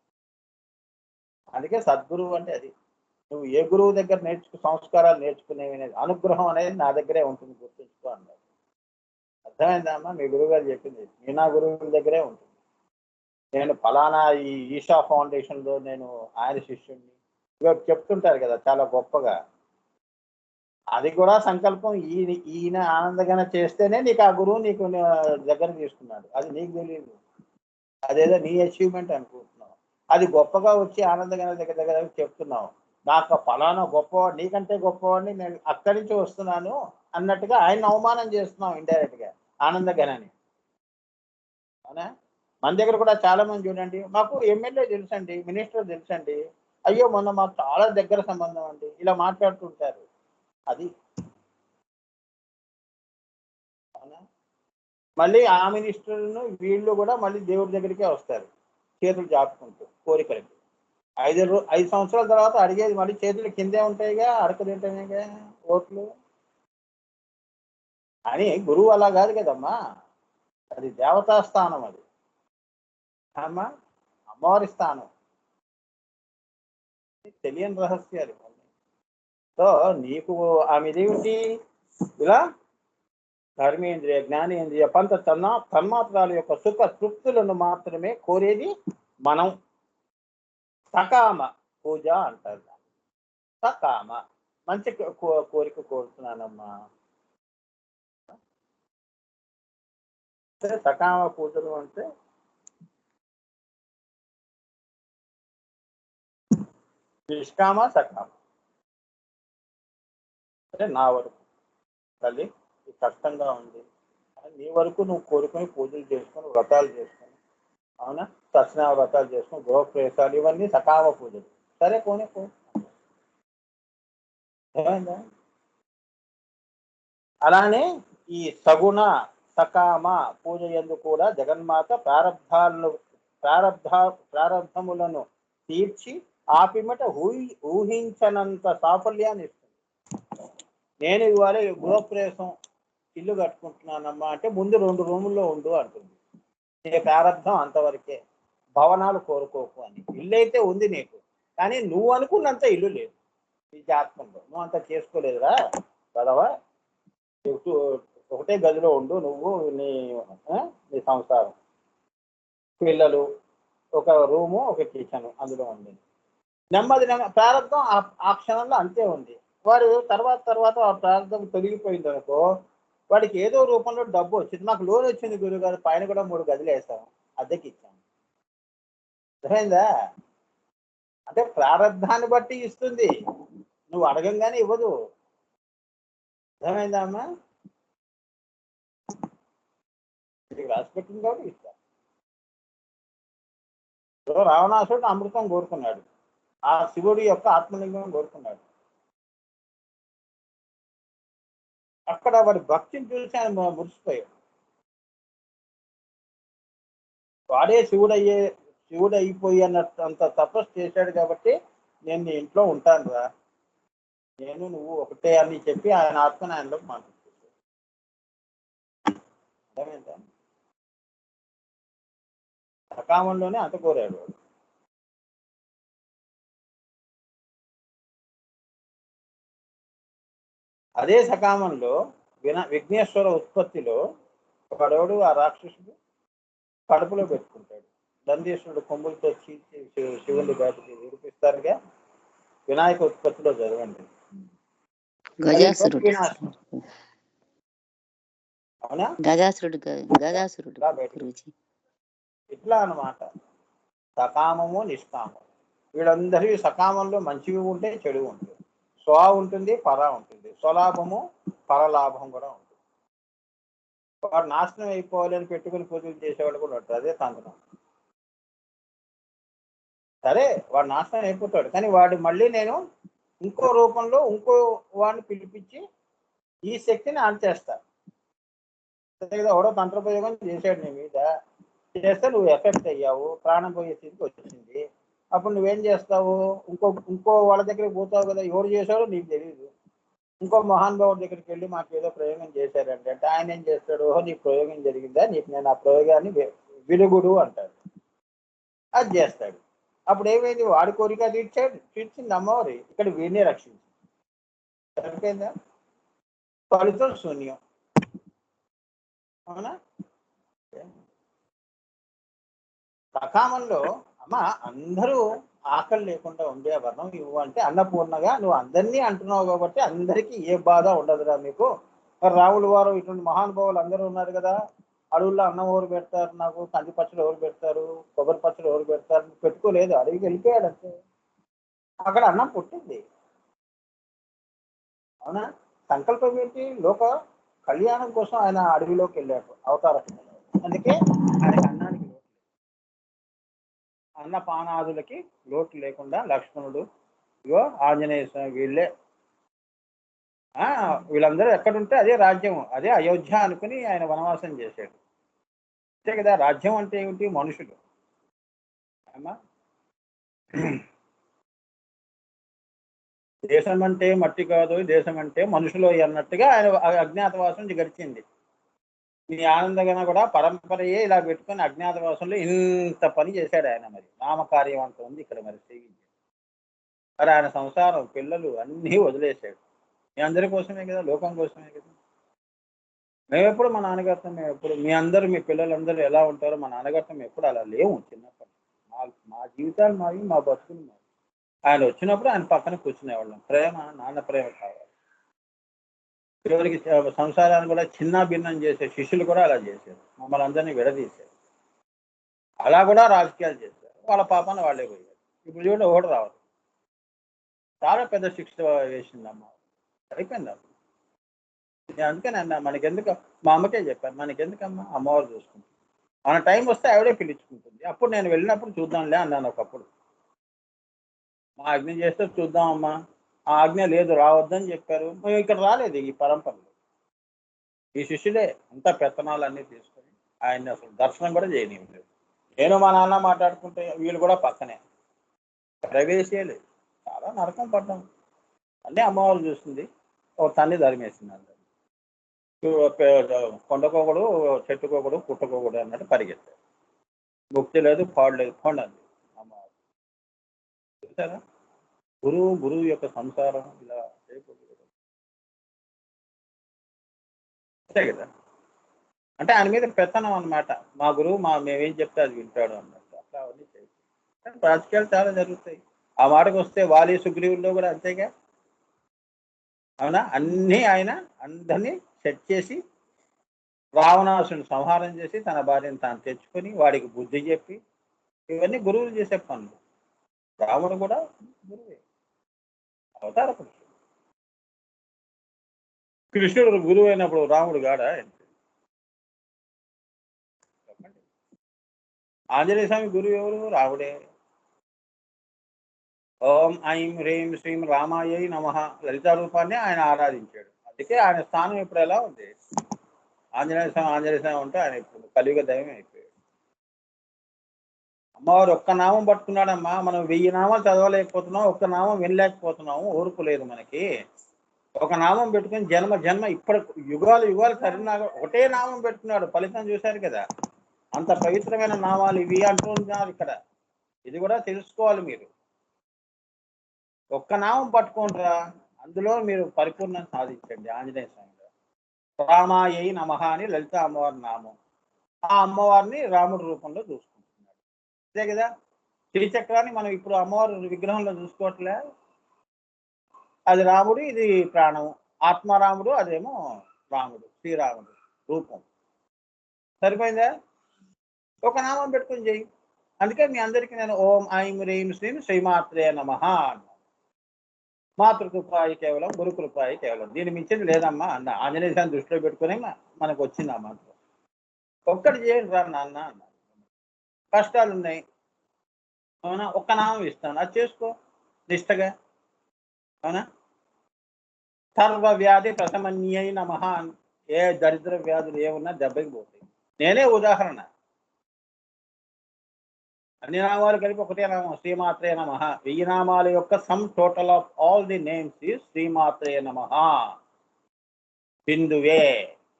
[SPEAKER 2] అందుకే సద్గురువు అంటే అది. నువ్వు ఏ గురువు దగ్గర సంస్కారాలు నేర్చుకునేవి అనేది, అనుగ్రహం అనేది నా దగ్గరే ఉంటుంది, గుర్తుంచుకో అన్నారు. అర్థమైందమ్మా? మీ గురువు గారు చెప్పింది మీ నా గురువుల దగ్గరే ఉంటుంది. నేను ఫలానా ఈ ఈషా ఫౌండేషన్లో నేను ఆయన శిష్యుడిని ఇవాళ చెప్తుంటారు కదా చాలా గొప్పగా. అది కూడా సంకల్పం, ఈయన ఆనందంగా చేస్తేనే నీకు ఆ గురువు నీకు దగ్గర తీసుకున్నాడు. అది నీకు తెలియదు, అదేదో నీ అచీవ్మెంట్ అనుకుంటున్నావు. అది గొప్పగా వచ్చి ఆనందంగా దగ్గర దగ్గర చెప్తున్నావు, నాకు ఫలానా గొప్పవాడు, నీకంటే గొప్పవాడిని నేను అక్కడి నుంచి వస్తున్నాను అన్నట్టుగా ఆయన అవమానం చేస్తున్నావు ఇండైరెక్ట్ గా ఆనందగనని. అవునా? మన దగ్గర కూడా చాలా మంది చూడండి, మాకు ఎమ్మెల్యే తెలుసండి, మినిస్టర్ తెలుసండి, అయ్యో మొన్న మాకు చాలా దగ్గర సంబంధం అండి, ఇలా మాట్లాడుతుంటారు. అది అవునా? మళ్ళీ ఆ మినిస్టర్ను వీళ్ళు కూడా మళ్ళీ దేవుడి దగ్గరికే వస్తారు చేతులు చాపుకుంటూ కోరికలకి. 5 సంవత్సరాల తర్వాత అడిగేది మళ్ళీ చేతులు కిందే ఉంటాయిగా, అడక తింటేనేగా ఓట్లు అని. గురువు అలా కాదు కదమ్మా, అది దేవతా స్థానం, అది అమ్మా అమ్మవారి స్థానం. తెలియని రహస్యాలు. సో నీకు ఆమె ఏమిటి, ఇలా కర్మేంద్రియ జ్ఞానేంద్రియ పంచ తన్మాత్రాల యొక్క సుఖ తృప్తులను మాత్రమే కోరేది మనం. సకామ పూజ అంటారు. సకామ మంచి కోరిక కోరుతున్నానమ్మా. సకామ పూజలు అంటే నిష్కామ సకామ. అంటే నా వరకు తల్లి కష్టంగా ఉంది, నీ వరకు నువ్వు కోరుకొని పూజలు చేసుకొని వ్రతాలు చేసుకొని, అవునా, దర్శన వ్రతాలు చేసుకొని గృహప్రవేశాలు, ఇవన్నీ సకామ పూజలు. సరే పోనీ పో, ఏమైందా? అలానే ఈ సగుణ సకామ పూజ యందు కూడా జగన్మాత ప్రారంధములను తీర్చి ఆపిమట ఊహించనంత సాఫల్యాన్ని ఇస్తుంది. నేను ఇవాళ గృహప్రవేశం ఇల్లు కట్టుకుంటున్నానమ్మా అంటే ముందు 2 రూముల్లో ఉండు అంటుంది. నీ ప్రారంధం అంతవరకే, భవనాలు కోరుకోకు అని. ఇల్లు అయితే ఉంది నీకు, కానీ నువ్వు అనుకున్నంత ఇల్లు లేదు నీ జాతకంలో, నువ్వు అంత చేసుకోలేదురా కదవా. ఒకటే గదిలో ఉండు నువ్వు, నీ నీ సంసారం, పిల్లలు, ఒక రూము ఒక కిచెన్ అందులో ఉంది. నెమ్మది ప్రారంభం ఆ క్షణంలో అంతే ఉంది. వాడు తర్వాత ఆ ప్రారంభం తొలగిపోయింది అనుకో, వాడికి ఏదో రూపంలో డబ్బు వచ్చింది. మాకు లోన్ వచ్చింది గురుగారు, పైన కూడా 3 గదులు వేసాము, అద్దెకి ఇచ్చాము. అర్థమైందా? అంటే ప్రారంధాన్ని బట్టి ఇస్తుంది, నువ్వు అడగంగానే ఇవ్వదు. అర్థమైందా అమ్మా? రాసి పెట్టింది కాబట్టి ఇస్తా. రావణాసుడు అమృతం కోరుకున్నాడు, ఆ శివుడి యొక్క ఆత్మలింగం కోరుకున్నాడు. అక్కడ వాడి భక్తిని చూసి ఆయన మురిసిపోయాడు. వాడే శివుడు అయిపోయి అన్నట్టు అంత తపస్సు చేశాడు కాబట్టి నేను నీ ఇంట్లో ఉంటాను రా, నేను నువ్వు ఒకటే అని చెప్పి ఆయన ఆత్మని ఆయనలోకి మాట్లాడుతున్నాడు. అర్థమైందా? సకామంలోనే అంత కోరాడు. అదే సకామంలో విఘ్నేశ్వర ఉత్పత్తిలో ఒకడోడు ఆ రాక్షసుడు కడుపులో పెట్టుకుంటాడు. నందీశ్వరుడు కొమ్ములతో చీల్చి శివుని బయటకి విడిపిస్తారుగా, వినాయక ఉత్పత్తిలో చదవండి. అవునా? ఇట్లా అన్నమాట. సకామము నిష్కామము, వీళ్ళందరికీ సకామంలో మంచివి ఉంటే చెడు ఉంటుంది, స్వ ఉంటుంది పర ఉంటుంది, స్వలాభము పరలాభం కూడా ఉంటుంది. వాడు నాశనం అయిపోవాలని పెట్టుకుని పూజలు చేసేవాడు కూడా ఉంటాడు, అదే తంత్రం. సరే వాడు నాశనం అయిపోతాడు, కానీ వాడు మళ్ళీ నేను ఇంకో రూపంలో ఇంకో వాడిని పిలిపించి ఈ శక్తిని ఆన్ చేస్తారు. ఎవడో తంత్రప్రయోగం చేశాడు నీ మీద, చేస్తే నువ్వు ఎఫెక్ట్ అయ్యావు, ప్రాణం పోయే స్థితికి వచ్చింది. అప్పుడు నువ్వేం చేస్తావు? ఇంకో వాళ్ళ దగ్గరికి పోతావు కదా, ఎవరు చేశాడో నీకు తెలియదు. ఇంకో మహానుభావుడి దగ్గరికి వెళ్ళి మాకు ఏదో ప్రయోగం చేశారంటే అంటే ఆయన ఏం చేస్తాడు? ఓహో, నీకు ప్రయోగం జరిగిందా, నీకు నేను ఆ ప్రయోగాన్ని విరుగుడు అంటాడు. అది చేస్తాడు. అప్పుడు ఏమైంది? వాడి కోరిక తీర్చింది అమ్మవారి, ఇక్కడ వీడినే రక్షించింది. సరిపోయిందా? ఫలితం శూన్యం. అవునా? సకామంలో అమ్మ అందరూ ఆకలి లేకుండా ఉండే వర్ణం ఇవ్వు అంటే అన్నపూర్ణగా నువ్వు అందరినీ అంటున్నావు కాబట్టి అందరికీ ఏ బాధ ఉండదురా మీకు. రావుల వారు ఇటువంటి మహానుభావులు అందరూ ఉన్నారు కదా, అడవుల్లో అన్నం ఎవరు పెడతారు, నాకు కంది పచ్చడి ఎవరు పెడతారు, కొబ్బరి పచ్చడి ఎవరు పెడతారు, పెట్టుకోలేదు, అడవికి వెళ్ళిపోయాడు అంతే. అక్కడ అన్నం పుట్టింది. అవునా? సంకల్పం ఏంటి? లోక కళ్యాణం కోసం ఆయన అడవిలోకి వెళ్ళాడు అవతారం. అందుకే ఆయనకి అన్నానికి అన్నపానాదులకి లోటు లేకుండా లక్ష్మణుడు, ఇగో ఆంజనేయ స్వామి, వీళ్ళందరూ ఎక్కడుంటే అదే రాజ్యం, అదే అయోధ్య అనుకుని ఆయన వనవాసం చేశాడు. అంతే కదా. రాజ్యం అంటే ఏమిటి? మనుషులు. అమ్మా, దేశం అంటే మట్టి కాదు, దేశం అంటే మనుషులు అన్నట్టుగా ఆయన అజ్ఞాతవాసం గడిచింది. ఈ ఆనందగన కూడా పరంపరయే ఇలా పెట్టుకుని అజ్ఞాతవాసంలో ఇంత పని చేశాడు ఆయన. మరి నామకార్యం అంత ఉంది ఇక్కడ మరి సేవించి. మరి ఆయన సంసారం, పిల్లలు అన్నీ వదిలేశాడు. మీ అందరి కోసమే కదా, లోకం కోసమే కదా. మేమెప్పుడు మా నాన్నగారితో మీ అందరూ మీ పిల్లలందరూ ఎలా ఉంటారో మా నాన్నగారితో మేము ఎప్పుడు అలా లేవు. చిన్నప్పటి మా జీవితాలు మావి, మా బతుకులు మావి. ఆయన వచ్చినప్పుడు ఆయన పక్కన కూర్చునేవాళ్ళం. ప్రేమ, నాన్న ప్రేమ కావాలి. చివరికి సంసారాన్ని కూడా చిన్న భిన్నం చేసే శిష్యులు కూడా అలా చేశారు, మమ్మల్ని అందరినీ విడదీశారు. అలా కూడా రాజకీయాలు చేశారు. వాళ్ళ పాపాన వాళ్ళే పోయారు. ఇప్పుడు చూడండి, ఒకటి రావాలి. చాలా పెద్ద శిక్ష వేసిందమ్మ. అయిపోయింది అప్పుడు. అందుకని అన్న, మనకెందుకు, మా అమ్మకే చెప్పాను, మనకెందుకమ్మా, అమ్మవారు చూసుకుంటుంది, మన టైం వస్తే ఆవిడే పిలుచుకుంటుంది. అప్పుడు నేను వెళ్ళినప్పుడు చూద్దాంలే అన్నాను ఒకప్పుడు. మా ఆజ్ఞ చేస్తే చూద్దామమ్మా, ఆ ఆజ్ఞ లేదు, రావద్దని చెప్పారు. మేము ఇక్కడ రాలేదు. ఈ పరంపరలో ఈ శిష్యులే అంతా పెత్తనాలన్నీ తీసుకొని ఆయన్ని అసలు దర్శనం కూడా చేయనివ్వలేదు. నేను మా నాన్న మాట్లాడుకుంటే వీళ్ళు కూడా పక్కనే ప్రవేశేలేదు. చాలా నరకం పడ్డాం. అన్నీ అమ్మవారు చూస్తుంది. ఒక తన్ని ధరిమేసింది అందరు. కొండకోకడు, చెట్టుకోకడు, పుట్టకోకడు అన్నట్టు పరిగెత్తారు. ముక్తి లేదు, పాడు లేదు, కొండంది అమ్మవారు. చూసారా? గురువు యొక్క సంసారం ఇలా అంతే కదా. అంటే ఆయన మీద పెత్తనం అనమాట. మా గురువు మేమేం చెప్తే అది వింటాడు అన్నట్టు. అట్లా అవన్నీ చేయాలి. రాజకీయాలు చాలా జరుగుతాయి. ఆ మాటకు వస్తే వాలి సుగ్రీవుల్లో కూడా అంతేగా. అవునా? అన్నీ ఆయన అందరినీ సెట్ చేసి రావణాసుని సంహారం చేసి తన భార్యను తాను తెచ్చుకొని వాడికి బుద్ధి చెప్పి, ఇవన్నీ గురువులు చేసే పనులు. రాముడు కూడా గురువే, అవతార పురుషుడు. కృష్ణుడు గురువు అయినప్పుడు రాముడు గాడా? చెప్పండి. ఆంజనేయ స్వామి గురువు ఎవరు? రాముడే. ఓం ఐం హ్రీం శ్రీం రామాయ నమః లలితా రూపాన్ని ఆయన ఆరాధించాడు. అందుకే ఆయన స్థానం ఇప్పుడు ఎలా ఉంది? ఆంజనేయ స్వామి ఉంటే ఆయన ఇప్పుడు కలియుగ దైవం అయిపోయాడు. అమ్మవారు ఒక్క నామం పట్టుకున్నాడమ్మా. మనం 1000 నామాలు చదవలేకపోతున్నాం, ఒక్క నామం వినలేకపోతున్నాము. ఓర్పు లేదు మనకి. ఒక నామం పెట్టుకుని జన్మ ఇప్పుడు యుగాలు సరినాగా ఒకటే నామం పెట్టుకున్నాడు. ఫలితం చూశారు కదా. అంత పవిత్రమైన నామాలు ఇవి అంటున్నారు ఇక్కడ. ఇది కూడా తెలుసుకోవాలి మీరు. ఒక్క నామం పట్టుకుంటారా, అందులో మీరు పరిపూర్ణం సాధించండి. ఆంజనేయ స్వామిలో రామాయ నమః అని లలిత అమ్మవారి నామం. ఆ అమ్మవారిని రాముడి రూపంలో చూసుకుంటున్నాడు. అంతే కదా. శ్రీచక్రాన్ని మనం ఇప్పుడు అమ్మవారి విగ్రహంలో చూసుకోవట్లే. అది రాముడు, ఇది ప్రాణం. ఆత్మారాముడు, అదేమో రాముడు, శ్రీరాముడు రూపం. సరిపోయిందా? ఒక నామం పెట్టుకుని చెయ్యి. అందుకే మీ అందరికీ నేను ఓం ఐం హ్రీం శ్రీం శ్రీమాత్రే నమః అన్నా. మాతృకృపాయి కేవలం, గురుకృపాయి కేవలం, దీని మించింది లేదమ్మా అన్న. ఆంజనేయ స్వామి దృష్టిలో పెట్టుకుని మనకు వచ్చింది ఆ మాత్రం. ఒక్కటి చేయండి రా నాన్న అన్న. కష్టాలు ఉన్నాయి, అవునా? ఒక్క నామం ఇస్తాను, అది చేసుకో నిష్టగా. అవునా? సర్వ వ్యాధి ప్రథమన్యై నమః. ఏ దరిద్ర వ్యాధులు ఏమున్నా దెబ్బకి పోతాయి. నేనే ఉదాహరణ. అన్ని నామాలు కలిపి ఒకటే నామం, శ్రీమాత్రే నమః. 1000 నామాల యొక్క sum total of all the names is శ్రీమాత్రే నమః. బిందువే,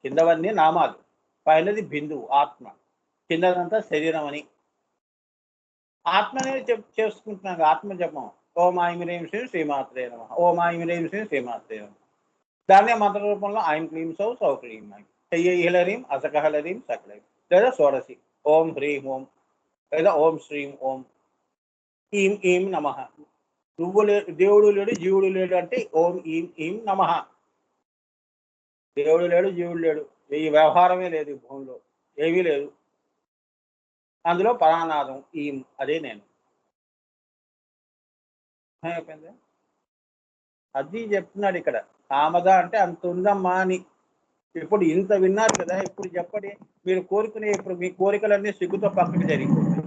[SPEAKER 2] కిందవన్నీ నామాలు, పైనది బిందువు ఆత్మ, కిందదంతా శరీరం అని. ఆత్మనే చేసుకుంటున్నాను, ఆత్మ జపం. ఓం ఐం హ్రీం శ్రీం శ్రీమాత్రే నమః, ఓం ఐం హ్రీం శ్రీం శ్రీమాత్రే నమః. దాన్నే మంత్ర రూపంలో ఐం క్లీం సౌ సౌ క్లీం ఐం, హైహ్లరీం అసకహలరీం సకలైం, లేదా షోడశి ఓం హ్రీం ఓం, లేదా ఓం శ్రీం ఓం, ఈం ఈం నమః. నువ్వు లేడు, దేవుడు లేడు, జీవుడు లేడు అంటే ఓం ఈం ఈం నమః. దేవుడు లేడు, జీవుడు లేడు, ఈ వ్యవహారమే లేదు ఈ భూమిలో, ఏమీ లేదు. అందులో పరానాదం ఈం, అదే నేను. అయిపోయింది. అది చెప్తున్నాడు ఇక్కడ. కామద అంటే అంత ఉందమ్మా అని. ఇప్పుడు ఇంత విన్నారు కదా, ఇప్పుడు చెప్పండి, మీరు కోరుకునే, ఇప్పుడు మీ కోరికలన్నీ సిగ్గుతో పక్కకి జరిగిపోతాయి.